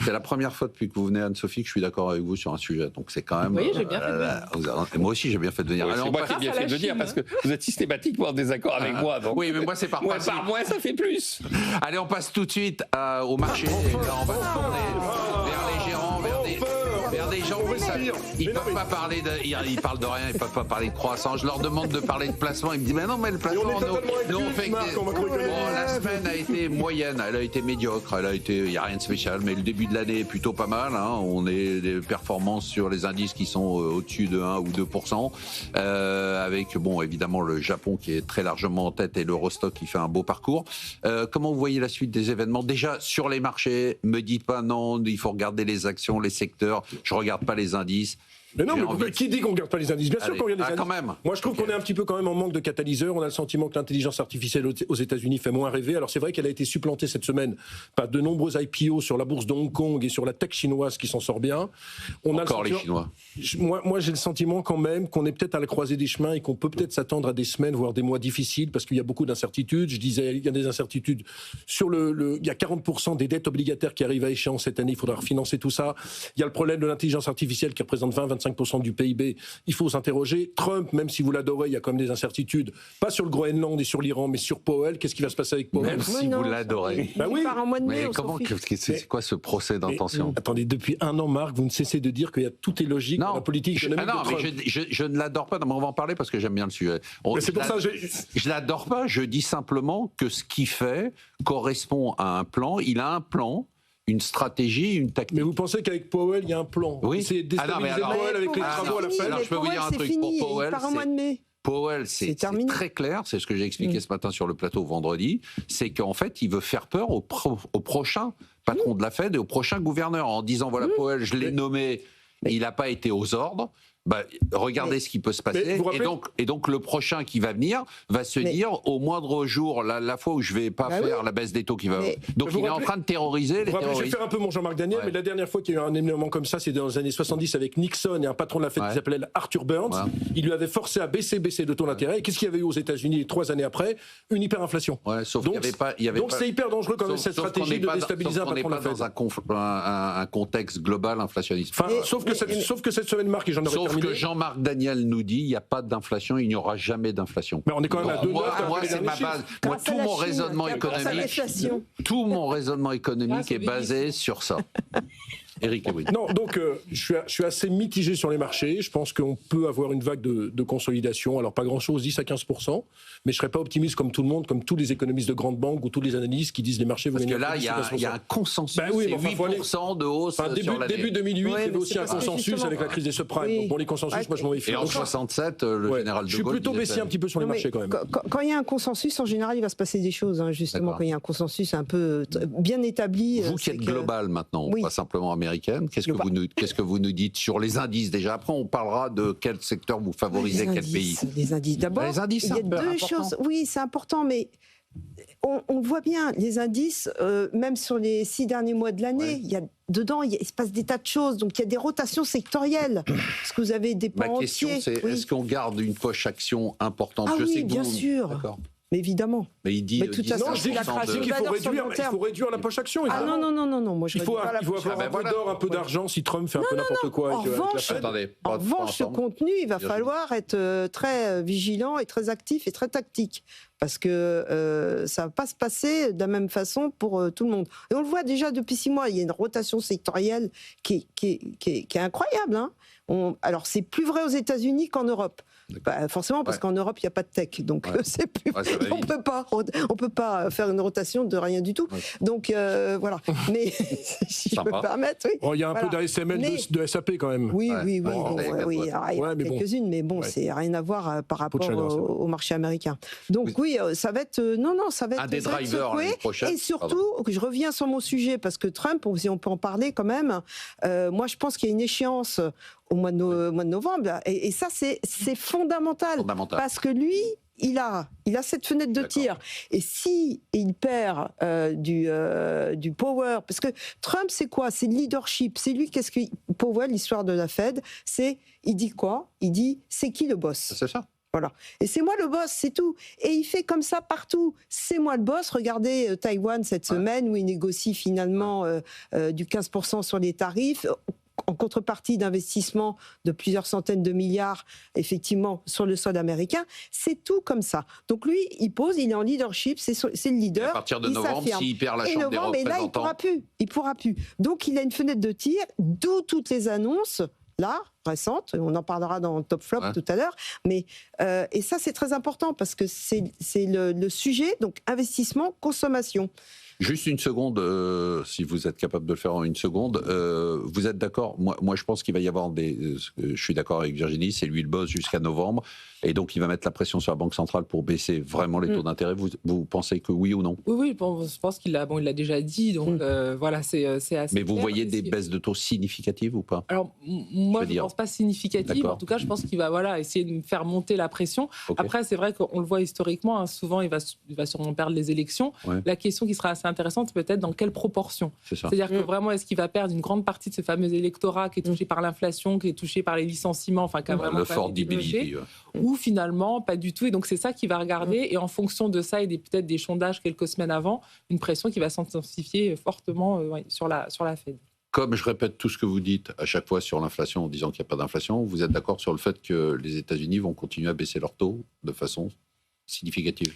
C'est la première fois depuis que vous venez, Anne-Sophie, que je suis d'accord avec vous sur un sujet. Donc c'est quand même. Oui, j'ai bien fait de venir. Moi aussi, j'ai bien fait de venir. C'est moi qui ai bien fait de venir parce que vous êtes systématiquement en désaccord avec moi. Donc... Oui, mais moi, c'est par principe. Par moi, ça fait plus. Allez, on passe tout de suite au marché. Et là, on va se tourner vers les gérants, vers des gens Ils peuvent pas parler ils parlent de rien, ils peuvent pas parler de croissance. Je leur demande de parler de placement, ils me disent mais non mais le placement nous on fait la semaine a été moyenne, elle a été médiocre, il y a rien de spécial, mais le début de l'année est plutôt pas mal, hein. On est des performances sur les indices qui sont au-dessus de 1 ou 2%, avec évidemment le Japon qui est très largement en tête et l'Eurostock qui fait un beau parcours. Comment vous voyez la suite des événements? Déjà sur les marchés, me dites pas non, il faut regarder les actions, les secteurs, je regarde pas les indices. Mais non, mais qui dit qu'on ne regarde pas les indices? Bien sûr qu'on regarde les indices. Quand même. Moi, je trouve qu'on est un petit peu quand même en manque de catalyseurs. On a le sentiment que l'intelligence artificielle aux États-Unis fait moins rêver. Alors, c'est vrai qu'elle a été supplantée cette semaine par de nombreux IPO sur la bourse de Hong Kong et sur la tech chinoise qui s'en sort bien. Encore les Chinois. Moi, j'ai le sentiment quand même qu'on est peut-être à la croisée des chemins et qu'on peut peut-être s'attendre à des semaines, voire des mois difficiles, parce qu'il y a beaucoup d'incertitudes. Je disais, il y a des incertitudes sur il y a 40% des dettes obligataires qui arrivent à échéance cette année. Il faudra refinancer tout ça. Il y a le problème de l'intelligence artificielle qui représente 20-25% du PIB. Il faut s'interroger. Trump, même si vous l'adorez, il y a quand même des incertitudes. Pas sur le Groenland et sur l'Iran, mais sur Powell. Qu'est-ce qui va se passer avec Powell? Même si vous l'adorez. Bah oui. Par un mois de mai, C'est quoi ce procès d'intention? Attendez, depuis un an, Marc, vous ne cessez de dire tout est logique dans la politique économique de Trump. Mais je ne l'adore pas. On va en parler parce que j'aime bien le sujet. C'est pour ça que je l'adore pas. Je dis simplement que ce qu'il fait correspond à un plan. Il a un plan, une stratégie, une tactique. Mais vous pensez qu'avec Powell, il y a un plan? Oui. C'est déstabiliser Powell avec les travaux à la fin. Alors, je peux vous dire un truc. Pour Powell, par un mois de mai. Powell, c'est très clair, c'est ce que j'ai expliqué ce matin sur le plateau vendredi, c'est qu'en fait, il veut faire peur au prochain patron de la Fed et au prochain gouverneur en disant, voilà, Powell, je l'ai nommé, il n'a pas été aux ordres. Regardez ce qui peut se passer. Et donc, le prochain qui va venir va se dire, au moindre jour, la fois où je ne vais pas faire la baisse des taux qui va... Donc, il est en train de terroriser les terroristes. Je vais faire un peu mon Jean-Marc Daniel, mais la dernière fois qu'il y a eu un événement comme ça, c'est dans les années 70 avec Nixon et un patron de la Fed qui s'appelait Arthur Burns. Il lui avait forcé à baisser le taux d'intérêt. Et qu'est-ce qu'il y avait eu aux États-Unis 3 années après? Une hyperinflation. Donc, c'est hyper dangereux quand même cette stratégie de déstabiliser un patron de la Fed. Dans un contexte global inflationniste. Sauf que cette semaine, Marc, et j'en aurais terminé. Sauf que Jean-Marc Daniel nous dit il n'y a pas d'inflation, il n'y aura jamais d'inflation. Mais on est quand même à 2 Moi, c'est ma base. Moi, tout mon raisonnement économique est basé sur ça. Éric, oui. Non, donc je suis assez mitigé sur les marchés. Je pense qu'on peut avoir une vague de consolidation. Alors pas grand-chose, 10 à 15%, mais je ne serais pas optimiste comme tout le monde, comme tous les économistes de grandes banques ou tous les analystes qui disent les marchés vont gagner. Parce que là, il y a un consensus, c'est 8% de hausse sur l'année. Début 2008, il y avait aussi un consensus avec la crise des subprimes. Donc, bon, les consensus, moi je m'en méfie. Et en 67, le général de Gaulle... Je suis plutôt baissier un petit peu sur les marchés quand même. Quand il y a un consensus, en général, il va se passer des choses, justement, quand il y a un consensus un peu bien établi. Vous qui êtes global maintenant, pas simplement américaine, qu'est-ce que vous nous dites sur les indices déjà? Après, on parlera de quel secteur vous favorisez, quel pays. Les indices. D'abord, il y a deux choses. Oui, c'est important, mais on voit bien, les indices, même sur les 6 derniers mois de l'année, il se passe des tas de choses. Donc, il y a des rotations sectorielles. Parce que vous avez des pans Ma question, c'est est-ce qu'on garde une poche action importante? Je sais que bien sûr. D'accord. Mais évidemment. Mais il dit. Non, je dis qu'il faut réduire la poche action. Ah non. Moi, je il faut avoir un peu d'or, un peu d'argent si Trump fait un peu n'importe quoi. En revanche, ce contenu, il va falloir être très vigilant et très actif et très tactique. Parce que ça ne va pas se passer de la même façon pour tout le monde. Et on le voit déjà depuis 6 mois, il y a une rotation sectorielle qui est incroyable. Alors, c'est plus vrai aux États-Unis qu'en Europe. Forcément, parce qu'en Europe, il n'y a pas de tech. Donc, c'est plus... on peut pas faire une rotation de rien du tout. Donc, voilà. Mais, si je peux me permettre, oui. Il y a un peu d'ASML de SAP quand même. Oui. Il y a quelques-unes, mais bon, c'est rien à voir par rapport au marché américain. Donc, oui, ça va être... ça va être... Un des drivers l'année prochaine. Et surtout, je reviens sur mon sujet, parce que Trump, si on peut en parler quand même, moi, je pense qu'il y a une échéance au mois de novembre. Et ça, c'est fondamental. Parce que lui, il a cette fenêtre de tir. Et si il perd du power, parce que Trump, c'est quoi? C'est le leadership. C'est lui, Powell, l'histoire de la Fed, il dit quoi? Il dit, c'est qui le boss? C'est ça. Voilà. Et c'est moi le boss, c'est tout. Et il fait comme ça partout. C'est moi le boss. Regardez Taïwan cette semaine où il négocie finalement du 15% sur les tarifs, en contrepartie d'investissements de plusieurs centaines de milliards, effectivement, sur le sol américain. C'est tout comme ça. Donc lui, il est en leadership, c'est le leader. Et à partir de novembre, s'il perd la Chambre des représentants... Et là, il pourra plus. Donc il a une fenêtre de tir, d'où toutes les annonces là, récente, on en parlera dans Top Flop tout à l'heure, mais et ça c'est très important parce que c'est le sujet, donc investissement, consommation. Juste une seconde, si vous êtes capable de le faire en une seconde. Vous êtes d'accord ? Moi, je pense qu'il va y avoir je suis d'accord avec Virginie, c'est lui le boss jusqu'à novembre. Et donc, il va mettre la pression sur la Banque centrale pour baisser vraiment les taux d'intérêt. Vous pensez que oui ou non ? Oui, je pense qu'il l'a déjà dit. Donc, voilà, c'est assez. Mais vous voyez des baisses de taux significatives ou pas ? Alors, moi, je ne pense pas significatives. En tout cas, je pense qu'il va essayer de faire monter la pression. Okay. Après, c'est vrai qu'on le voit historiquement. Hein, souvent, il va sûrement perdre les élections. Ouais. La question qui sera assez intéressante, c'est peut-être dans quelle proportion. C'est-à-dire que vraiment, est-ce qu'il va perdre une grande partie de ce fameux électorat qui est touché par l'inflation, qui est touché par les licenciements, enfin, qui a vraiment le fort Dibility, ou finalement pas du tout. Et donc c'est ça qu'il va regarder. Et en fonction de ça et peut-être des sondages quelques semaines avant, une pression qui va s'intensifier fortement sur la Fed. Comme je répète tout ce que vous dites à chaque fois sur l'inflation en disant qu'il n'y a pas d'inflation, vous êtes d'accord sur le fait que les États-Unis vont continuer à baisser leurs taux de façon significative?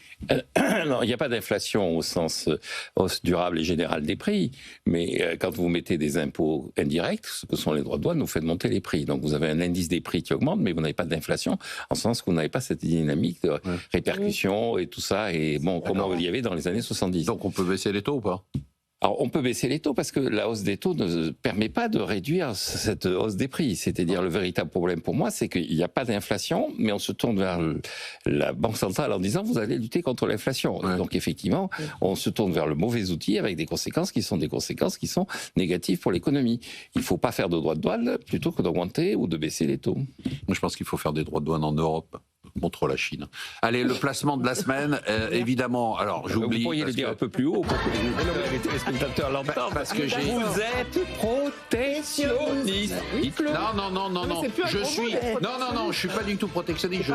Non, il n'y a pas d'inflation au sens hausse durable et générale des prix, mais quand vous mettez des impôts indirects, ce que sont les droits de douane, vous faites monter les prix. Donc vous avez un indice des prix qui augmente, mais vous n'avez pas d'inflation, en sens que vous n'avez pas cette dynamique de répercussion et tout ça, et bon, comment il y avait dans les années 70. Donc on peut baisser les taux ou pas? Alors, on peut baisser les taux parce que la hausse des taux ne permet pas de réduire cette hausse des prix. C'est-à-dire, le véritable problème pour moi, c'est qu'il n'y a pas d'inflation, mais on se tourne vers la Banque centrale en disant vous allez lutter contre l'inflation. Ouais. Donc, effectivement, on se tourne vers le mauvais outil avec des conséquences qui sont négatives pour l'économie. Il ne faut pas faire de droits de douane plutôt que d'augmenter ou de baisser les taux. Moi, je pense qu'il faut faire des droits de douane en Europe contre la Chine. Allez, le placement de la semaine, évidemment. Alors, j'oublie. Vous pourriez le dire un peu plus haut pour que les téléspectateurs l'entendent. Parce que vous êtes protectionniste. Non. Je suis pas du tout protectionniste.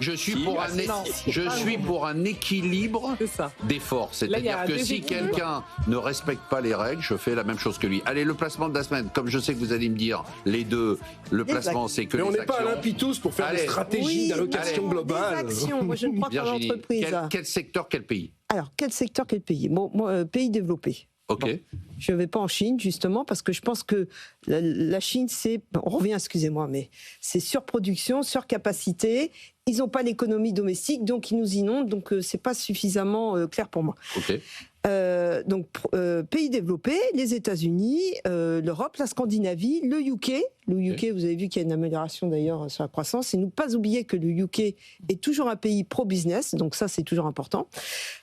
Je suis pour un équilibre des forces. C'est-à-dire que si quelqu'un ne respecte pas les règles, je fais la même chose que lui. Allez, le placement de la semaine. Comme je sais que vous allez me dire les deux, le placement, c'est que les actions. Mais on n'est pas à l'Impitous pour faire des stratégies d'allocation globale. Des actions. Moi, je ne crois pas en l'entreprise. Quel secteur, quel pays? Alors, quel secteur, quel pays? Moi, pays développé. Ok. Bon, je ne vais pas en Chine, justement, parce que je pense que la Chine, on revient, excusez-moi, mais c'est surproduction, surcapacité. Ils n'ont pas l'économie domestique, donc ils nous inondent. Donc, ce n'est pas suffisamment clair pour moi. Ok. Donc, pays développés, les États-Unis, l'Europe, la Scandinavie, le UK. Le UK, vous avez vu qu'il y a une amélioration d'ailleurs sur la croissance. Et ne pas oublier que le UK est toujours un pays pro-business, donc ça, c'est toujours important.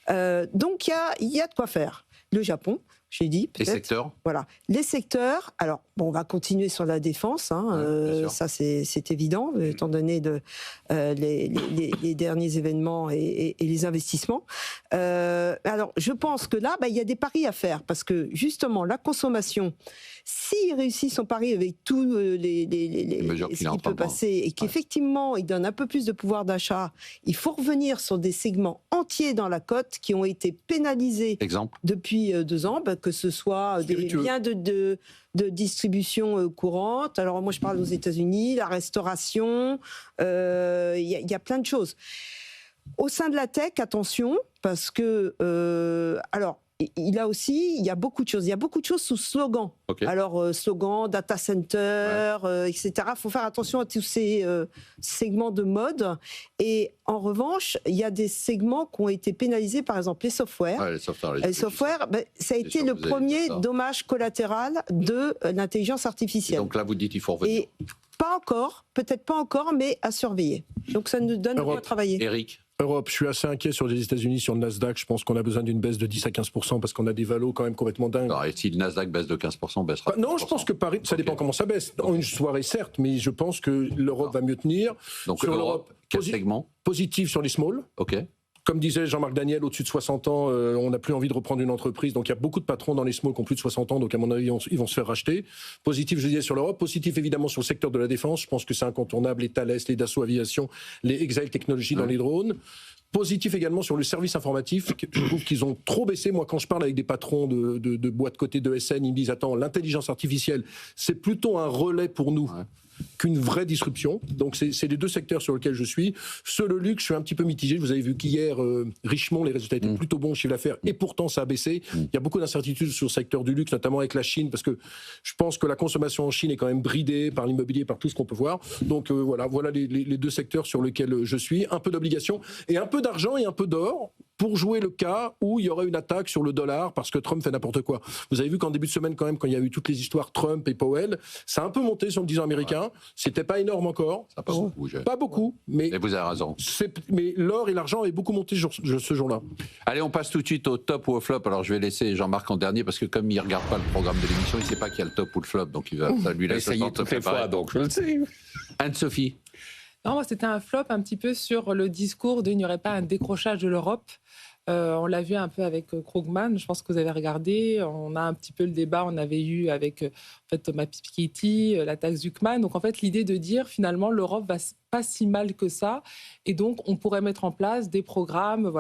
Donc, il y a de quoi faire. Le Japon, j'ai dit, peut-être. Les secteurs. Voilà. Les secteurs, alors, on va continuer sur la défense, ça c'est évident, étant donné les derniers événements et les investissements. Alors, je pense que là, il y a des paris à faire, parce que justement, la consommation, s'il réussit son pari avec tout ce qui peut passer, et qu'effectivement, il donne un peu plus de pouvoir d'achat, il faut revenir sur des segments entiers dans la cote qui ont été pénalisés depuis 2 ans, que ce soit des biens de distribution courante. Alors moi, je parle aux États-Unis, la restauration, il y a plein de choses. Au sein de la tech, attention, parce que il y a beaucoup de choses. Il y a beaucoup de choses sous slogan. Okay. Alors, slogan, data center, etc. Il faut faire attention à tous ces segments de mode. Et en revanche, il y a des segments qui ont été pénalisés, par exemple les softwares. Les softwares, ça a été le premier dommage collatéral de l'intelligence artificielle. Et donc là, vous dites qu'il faut revenir. Et pas encore, peut-être pas encore, mais à surveiller. Donc ça nous donne quoi travailler. Eric. Europe, je suis assez inquiet sur les États-Unis, sur le Nasdaq. Je pense qu'on a besoin d'une baisse de 10 à 15% parce qu'on a des valos quand même complètement dingues. Non, et si le Nasdaq baisse de 15%, baissera. Non, je pense que Paris, ça dépend comment ça baisse. Dans une soirée, certes, mais je pense que l'Europe va mieux tenir. Donc sur l'Europe, quel segment? Positif sur les small. Ok. Comme disait Jean-Marc Daniel, au-dessus de 60 ans, on n'a plus envie de reprendre une entreprise. Donc il y a beaucoup de patrons dans les small qui ont plus de 60 ans. Donc à mon avis, ils vont se faire racheter. Positif, je disais, sur l'Europe. Positif, évidemment, sur le secteur de la défense. Je pense que c'est incontournable. Les Thales, les Dassault Aviation, les Exile Technologies dans les drones. Positif également sur le service informatif. Je trouve qu'ils ont trop baissé. Moi, quand je parle avec des patrons de boîtes cotées de SN, ils me disent « Attends, l'intelligence artificielle, c'est plutôt un relais pour nous. » qu'une vraie disruption. Donc c'est les deux secteurs sur lesquels je suis. Sur le luxe, je suis un petit peu mitigé. Vous avez vu qu'hier, Richemont, les résultats étaient plutôt bons, chiffre d'affaires, et pourtant ça a baissé. Il y a beaucoup d'incertitudes sur le secteur du luxe, notamment avec la Chine, parce que je pense que la consommation en Chine est quand même bridée par l'immobilier, par tout ce qu'on peut voir. Donc voilà les deux secteurs sur lesquels je suis. Un peu d'obligations et un peu d'argent et un peu d'or pour jouer le cas où il y aurait une attaque sur le dollar parce que Trump fait n'importe quoi. Vous avez vu qu'en début de semaine, quand même, quand il y a eu toutes les histoires Trump et Powell, ça a un peu monté sur le 10 ans américain. Ouais. C'était pas énorme encore. Ça n'a pas beaucoup bougé. Pas beaucoup, mais vous avez raison. Mais l'or et l'argent avaient beaucoup monté ce jour-là. Allez, on passe tout de suite au top ou au flop. Alors je vais laisser Jean-Marc en dernier parce que comme il ne regarde pas le programme de l'émission, il ne sait pas qu'il y a le top ou le flop. Donc ça lui laisse le temps de se préparer. Donc je le sais. Anne-Sophie. Non, moi, c'était un flop un petit peu sur le discours de il n'y aurait pas un décrochage de l'Europe. On l'a vu un peu avec Krugman, je pense que vous avez regardé. On a un petit peu le débat, on avait eu avec Thomas Piketty, la taxe Zuckman. Donc en fait, l'idée de dire finalement l'Europe va pas si mal que ça, et donc on pourrait mettre en place des programmes,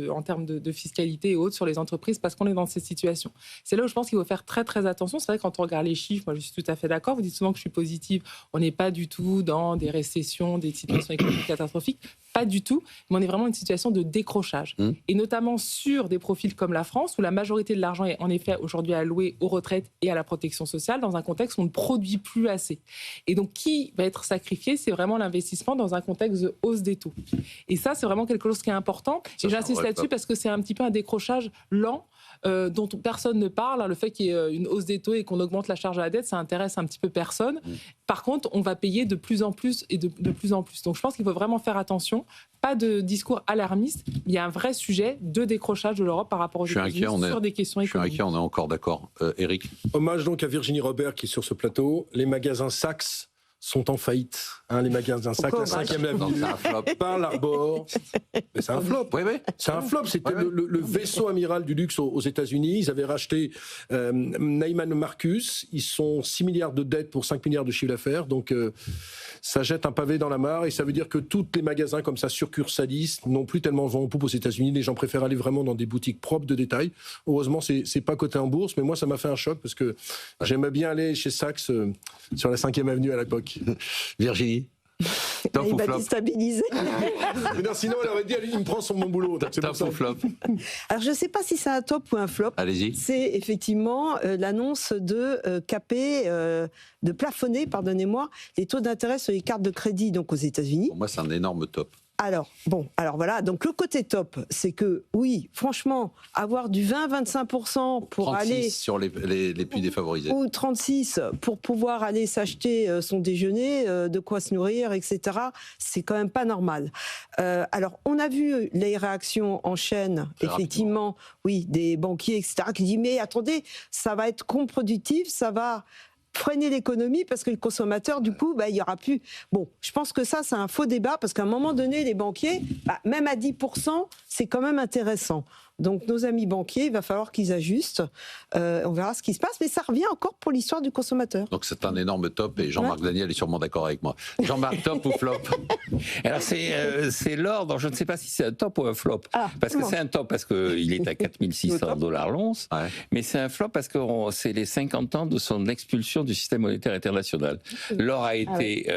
en termes de fiscalité et autres sur les entreprises parce qu'on est dans cette situation. C'est là où je pense qu'il faut faire très très attention. C'est vrai que quand on regarde les chiffres, moi je suis tout à fait d'accord. Vous dites souvent que je suis positive. On n'est pas du tout dans des récessions, des situations économiques catastrophiques, pas du tout. Mais on est vraiment dans une situation de décrochage, et notamment sur des profils comme la France où la majorité de l'argent est en effet aujourd'hui alloué aux retraites et à la protection sociale dans un contexte où on ne produit plus assez. Et donc qui va être sacrifié, c'est vraiment l'investissement dans un contexte de hausse des taux. Et ça, c'est vraiment quelque chose qui est important. Et j'insiste là-dessus parce que c'est un petit peu un décrochage lent dont personne ne parle. Le fait qu'il y ait une hausse des taux et qu'on augmente la charge à la dette, ça intéresse un petit peu personne. Par contre, on va payer de plus en plus et de plus en plus. Donc je pense qu'il faut vraiment faire attention. Pas de discours alarmiste, mais il y a un vrai sujet de décrochage de l'Europe par rapport aux États-Unis sur des questions économiques. Je suis inquiet, on est encore d'accord. Eric. Hommage donc à Virginie Robert qui est sur ce plateau. Les magasins Saks sont en faillite. Les magasins Saks, la 5e avenue, par l'Arbor. Mais c'est un flop. Oui. C'est un flop. C'était le vaisseau amiral du luxe aux États-Unis. Ils avaient racheté Neiman Marcus. Ils sont 6 milliards de dettes pour 5 milliards de chiffre d'affaires. Donc, ça jette un pavé dans la mare. Et ça veut dire que tous les magasins comme ça, succursalistes, n'ont plus tellement vent en poupe aux États-Unis. Les gens préfèrent aller vraiment dans des boutiques propres de détail. Heureusement, c'est pas coté en bourse. Mais moi, ça m'a fait un choc parce que j'aimais bien aller chez Saks sur la 5e avenue à l'époque. Virginie. Top il ou m'a flop? déstabilisé. Mais non, sinon, elle aurait dit, il me prend sur mon boulot. Top ou flop? Alors, je ne sais pas si c'est un top ou un flop. Allez-y. C'est effectivement l'annonce de caper, de plafonner, pardonnez-moi, les taux d'intérêt sur les cartes de crédit donc aux États-Unis. Pour moi, c'est un énorme top. Alors voilà, donc le côté top, c'est que oui, franchement, avoir du 20-25% pour 36 aller sur les plus défavorisés. Ou 36 pour pouvoir aller s'acheter son déjeuner, de quoi se nourrir, etc., c'est quand même pas normal. Alors, on a vu les réactions en chaîne, effectivement, oui, des banquiers, etc., qui disent, mais attendez, ça va être contre-productif, ça va freiner l'économie parce que le consommateur, du coup, il y aura plus... Bon, je pense que ça, c'est un faux débat parce qu'à un moment donné, les banquiers, même à 10%, c'est quand même intéressant. Donc, nos amis banquiers, il va falloir qu'ils ajustent. On verra ce qui se passe, mais ça revient encore pour l'histoire du consommateur. Donc, c'est un énorme top et Jean-Marc Daniel est sûrement d'accord avec moi. Jean-Marc, top ou flop? Alors, c'est l'or, donc je ne sais pas si c'est un top ou un flop. Parce que c'est un top parce qu'il est à $4 l'once, mais c'est un flop parce que c'est les 50 ans de son expulsion du système monétaire international. L'or a été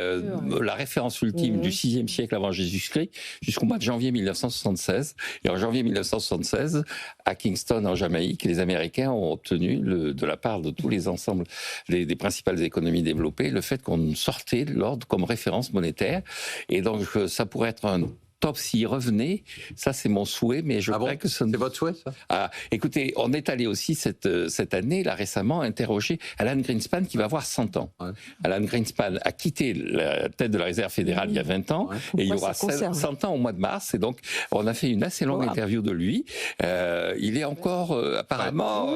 la référence ultime du 6e siècle avant Jésus-Christ jusqu'au mois de janvier 1976. Et en janvier 1976, à Kingston, en Jamaïque, les Américains ont obtenu, de la part de tous les ensembles des principales économies développées, le fait qu'on sortait l'or comme référence monétaire. Et donc, ça pourrait être un top s'il revenait, ça c'est mon souhait, mais je crois que c'est votre souhait, ça? Écoutez, on est allé aussi cette année, là récemment, interroger Alan Greenspan qui va avoir 100 ans. Ouais. Alan Greenspan a quitté la tête de la Réserve fédérale il y a 20 ans, et il y aura 100 ans au mois de mars, et donc on a fait une assez longue interview de lui. Il est encore apparemment...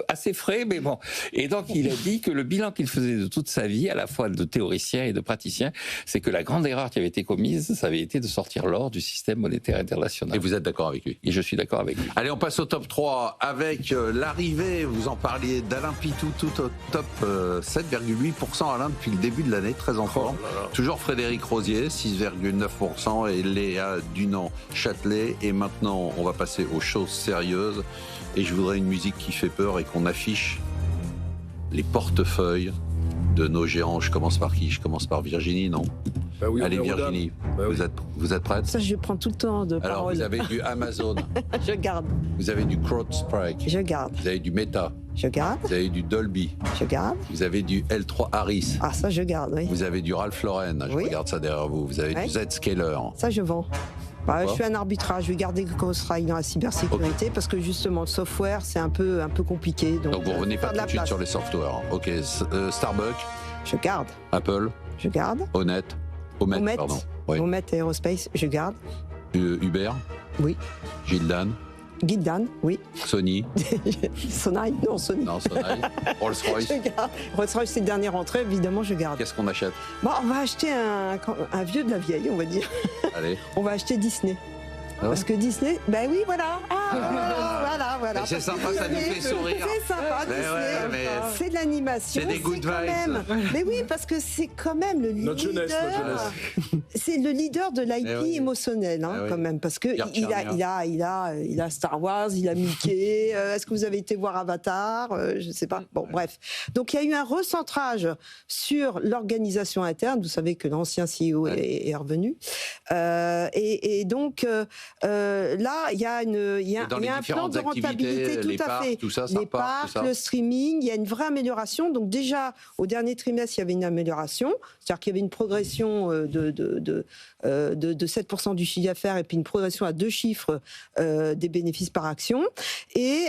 assez frais, mais bon. Et donc, il a dit que le bilan qu'il faisait de toute sa vie, à la fois de théoricien et de praticien, c'est que la grande erreur qui avait été commise, ça avait été de sortir l'or du système monétaire international. Et vous êtes d'accord avec lui? Et je suis d'accord avec lui. Allez, on passe au top 3 avec l'arrivée, vous en parliez, d'Alain Pitou, tout au top 7,8% Alain depuis le début de l'année, très en forme. Toujours Frédéric Rosier, 6,9% et Léa Dunant-Châtelet. Et maintenant, on va passer aux choses sérieuses. Et je voudrais une musique qui fait peur et qu'on affiche les portefeuilles de nos géants. Je commence par qui? Je commence par Virginie, non? Bah oui, allez Virginie, bah oui. vous êtes prête? Ça, je prends tout le temps de Alors, parole. vous avez du Amazon. Je garde. Vous avez du CrowdStrike. Je garde. Vous avez du Meta. Je garde. Vous avez du Dolby. Je garde. Vous avez du L3 Harris. Ah, ça, je garde, oui. Vous avez du Ralph Lauren. Je Oui. regarde ça derrière vous. Vous avez Ouais. du Zscaler. Ça, je vends. Bah, je fais un arbitrage. Je vais garder CrowdStrike dans la cybersécurité parce que justement, le software, c'est un peu compliqué. Donc vous revenez pas faire de tout la de suite place. sur les softwares. Ok, Starbucks, Je garde. Apple, Je garde. Omet, Omet. pardon. Oui. Omet Aerospace, je garde. Uber, Oui. Gildan, Gildan, oui. Sony, Sonai, non, Sony. non, Sonai, Rolls-Royce. Je garde. Rolls-Royce, c'est le dernier rentrée, évidemment, je garde. Qu'est-ce qu'on achète? Bon, on va acheter un vieux de la vieille, on va dire. Allez. On va acheter Disney. Ah ouais. Parce que Disney, ben oui, voilà. Voilà. Mais c'est sympa, ça nous fait sourire. C'est sympa, Mais Disney. ouais, mais C'est de l'animation. c'est des good quand vibes. même. Mais oui, parce que c'est quand même le leader. Notre jeunesse. C'est le leader de l'IP Eh oui. émotionnel, Eh oui. quand même, parce que Pierre il a Star Wars, il a Mickey. Est-ce que vous avez été voir Avatar? Je sais pas. Bon, bref. Donc il y a eu un recentrage sur l'organisation interne. Vous savez que l'ancien CEO est revenu, et donc là il y a un plan de rentabilité, les tout à parcs, fait. tout ça, ça Les repart, tout parcs, ça. le streaming, il y a une vraie amélioration. Donc déjà, au dernier trimestre, il y avait une amélioration. C'est-à-dire qu'il y avait une progression de 7% du chiffre d'affaires et puis une progression à 2 chiffres des bénéfices par action. Et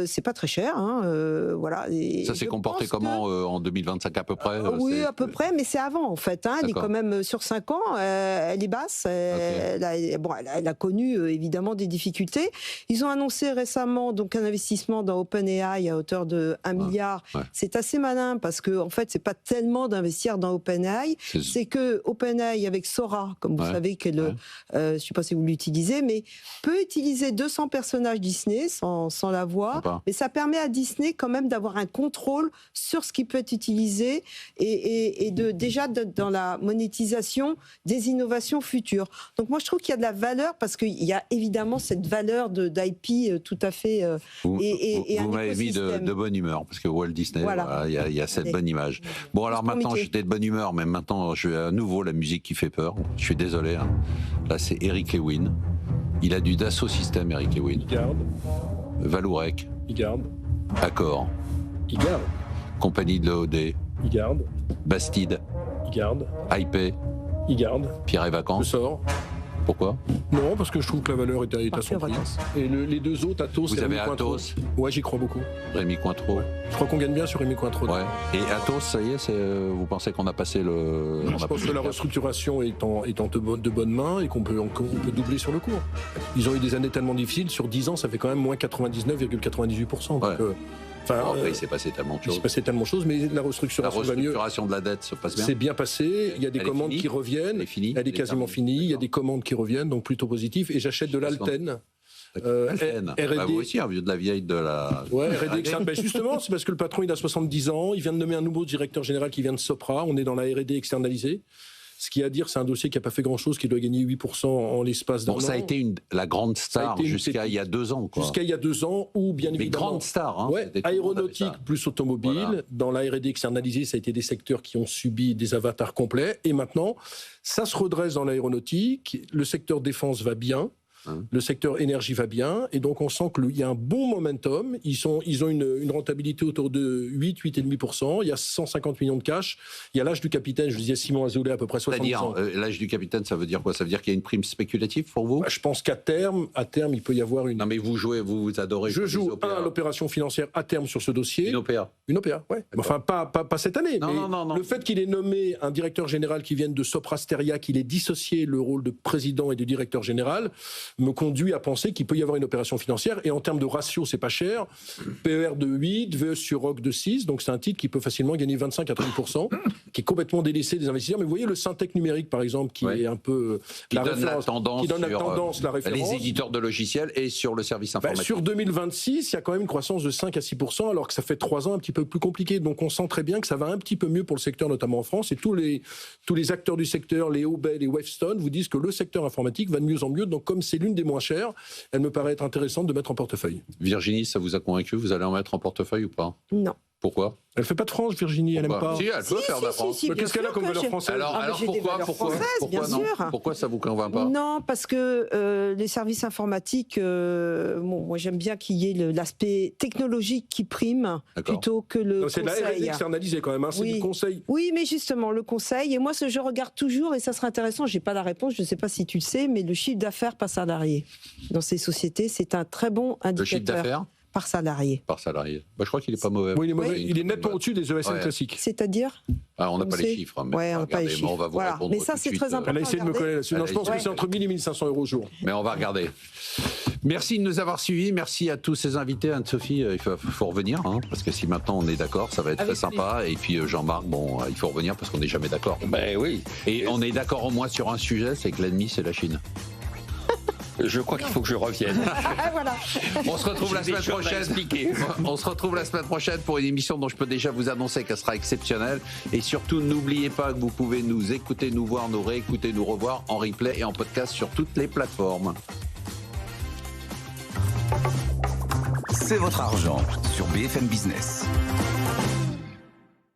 c'est pas très cher. Voilà. Et Ça s'est je pense comment en 2025 à peu près? Oui, à peu près, mais c'est avant en fait. Elle est D'accord. quand même sur 5 ans, elle est basse. Elle a connu évidemment des difficultés. Ils ont annoncé récemment donc un investissement dans OpenAI à hauteur de 1 milliard. Ouais. C'est assez malin parce que en fait, c'est pas tellement d'investir dans OpenAI, c'est que OpenAI avec Sora, comme vous savez que je sais pas si vous l'utilisez, mais peut utiliser 200 personnages Disney sans la voix, mais ça permet à Disney quand même d'avoir un contrôle sur ce qui peut être utilisé et déjà dans la monétisation des innovations futures. Donc moi je trouve qu'il y a de la valeur parce qu'il y a évidemment cette valeur d'IP tout à fait Vous un m'avez mis de bonne humeur parce que Walt Disney, il y a cette bonne image. Bon alors maintenant j'étais de bonne humeur, mais maintenant je vais à nouveau la musique qui fait peur. Je suis désolé. Là c'est Eric Lewin. Il a du Dassault Systèmes, Eric Lewin. Il garde. Valourec. Il garde. Accor. Il garde. Compagnie de l'OD. Il garde. Bastide. Il garde. IP. Il garde. Pierre et Je Vacances. sors. Pourquoi? Non, parce que je trouve que la valeur est à son prix. Et les deux autres, Atos Vous et avez Rémi Cointreau. Atos. Ouais, j'y crois beaucoup. Rémi Cointreau. Je crois qu'on gagne bien sur Rémi Cointreau. Ouais. Et Atos, ça y est, vous pensez qu'on a passé le... Je pense que la restructuration est en de bonnes mains et qu'on peut doubler sur le cours. Ils ont eu des années tellement difficiles, sur 10 ans, ça fait quand même moins 99,98%. Ouais. Donc, après, il s'est passé tellement de il choses. s'est passé tellement de choses, mais la restructuration va mieux. La restructuration de la dette se passe bien. C'est bien passé, il y a des Elle est commandes finie. qui reviennent. Elle est finie. Elle est quasiment finie, il y a des commandes qui reviennent, donc plutôt positif. Et j'achète de l'Alten. Alten. R&D. Bah, vous aussi, un vieux de la vieille de la... Ouais, R&D externe. Ben justement, c'est parce que le patron, il a 70 ans, il vient de nommer un nouveau directeur général qui vient de Sopra, on est dans la R&D externalisée. Ce qui est à dire, c'est un dossier qui n'a pas fait grand-chose, qui doit gagner 8% en l'espace d'un an. Ça a été la grande star jusqu'à il y a 2 ans. Jusqu'à il y a 2 ans, où bien évidemment... grande star. Aéronautique plus automobile. Voilà. Dans la R&D externalisée, ça a été des secteurs qui ont subi des avatars complets. Et maintenant, ça se redresse dans l'aéronautique. Le secteur défense va bien. Le secteur énergie va bien, et donc on sent qu'il y a un bon momentum. Ils ont une rentabilité autour de 8,5%. Il y a 150 millions de cash. Il y a l'âge du capitaine, je disais Simon Azoulay, à peu près 70 ans. C'est-à-dire, l'âge du capitaine, ça veut dire quoi? Ça veut dire qu'il y a une prime spéculative pour vous? Je pense qu'à terme, il peut y avoir une... Non mais vous jouez, vous adorez... Je joue à l'opération financière à terme sur ce dossier. Une OPA? Une OPA, ouais. Enfin, pas cette année, non. Le fait qu'il ait nommé un directeur général qui vienne de Sopra Steria, qu'il ait dissocié le rôle de président et de directeur général, me conduit à penser qu'il peut y avoir une opération financière. Et en termes de ratio, c'est pas cher. PER de 8, VE sur ROC de 6. Donc c'est un titre qui peut facilement gagner 25 à 30%, qui est complètement délaissé des investisseurs. Mais vous voyez le Syntec numérique, par exemple, qui est un peu qui donne la tendance, la référence. Les éditeurs de logiciels et sur le service informatique. Sur 2026, il y a quand même une croissance de 5 à 6%, alors que ça fait 3 ans un petit peu plus compliqué. Donc on sent très bien que ça va un petit peu mieux pour le secteur, notamment en France. Et tous les acteurs du secteur, les Obel, les Wavestone, vous disent que le secteur informatique va de mieux en mieux. Donc comme c'est l'une des moins chères, elle me paraît être intéressante de mettre en portefeuille. Virginie, ça vous a convaincu? Vous allez en mettre en portefeuille ou pas? Non. Pourquoi? Elle fait pas de France, Virginie, elle aime pas. Si, elle peut faire de la France. Qu'est-ce qu'elle a comme valeur française? Alors pourquoi non? Pourquoi ça vous convainc pas? Non, parce que les services informatiques, moi j'aime bien qu'il y ait l'aspect technologique qui prime plutôt que le conseil. C'est de la R&D externalisée quand même, c'est du conseil. Oui, mais justement, le conseil, et moi je regarde toujours, et ça serait intéressant, j'ai pas la réponse, je ne sais pas si tu le sais, mais le chiffre d'affaires par salarié dans ces sociétés, c'est un très bon indicateur. Le chiffre d'affaires par salarié. Par salarié. Je crois qu'il est pas mauvais. Oui, il est mauvais. Il est nettement au-dessus des ESN classiques. C'est-à-dire on n'a pas les chiffres. Mais on n'a pas les chiffres. On va vous répondre. Mais ça, c'est très important. Elle a essayé de me coller là-dessus. Non, je pense que c'est entre 1000 et 1500 euros au jour. Mais on va regarder. Merci de nous avoir suivis. Merci à tous ces invités. Anne-Sophie, il faut revenir, parce que si maintenant on est d'accord, ça va être très sympa. Et puis Jean-Marc, il faut revenir parce qu'on n'est jamais d'accord. Ben oui. Et on est d'accord au moins sur un sujet, c'est que l'ennemi, c'est la Chine. Je crois qu'il faut que je revienne. Voilà. On se retrouve la semaine prochaine. On se retrouve la semaine prochaine pour une émission dont je peux déjà vous annoncer qu'elle sera exceptionnelle. Et surtout, n'oubliez pas que vous pouvez nous écouter, nous voir, nous réécouter, nous revoir en replay et en podcast sur toutes les plateformes. C'est votre argent sur BFM Business.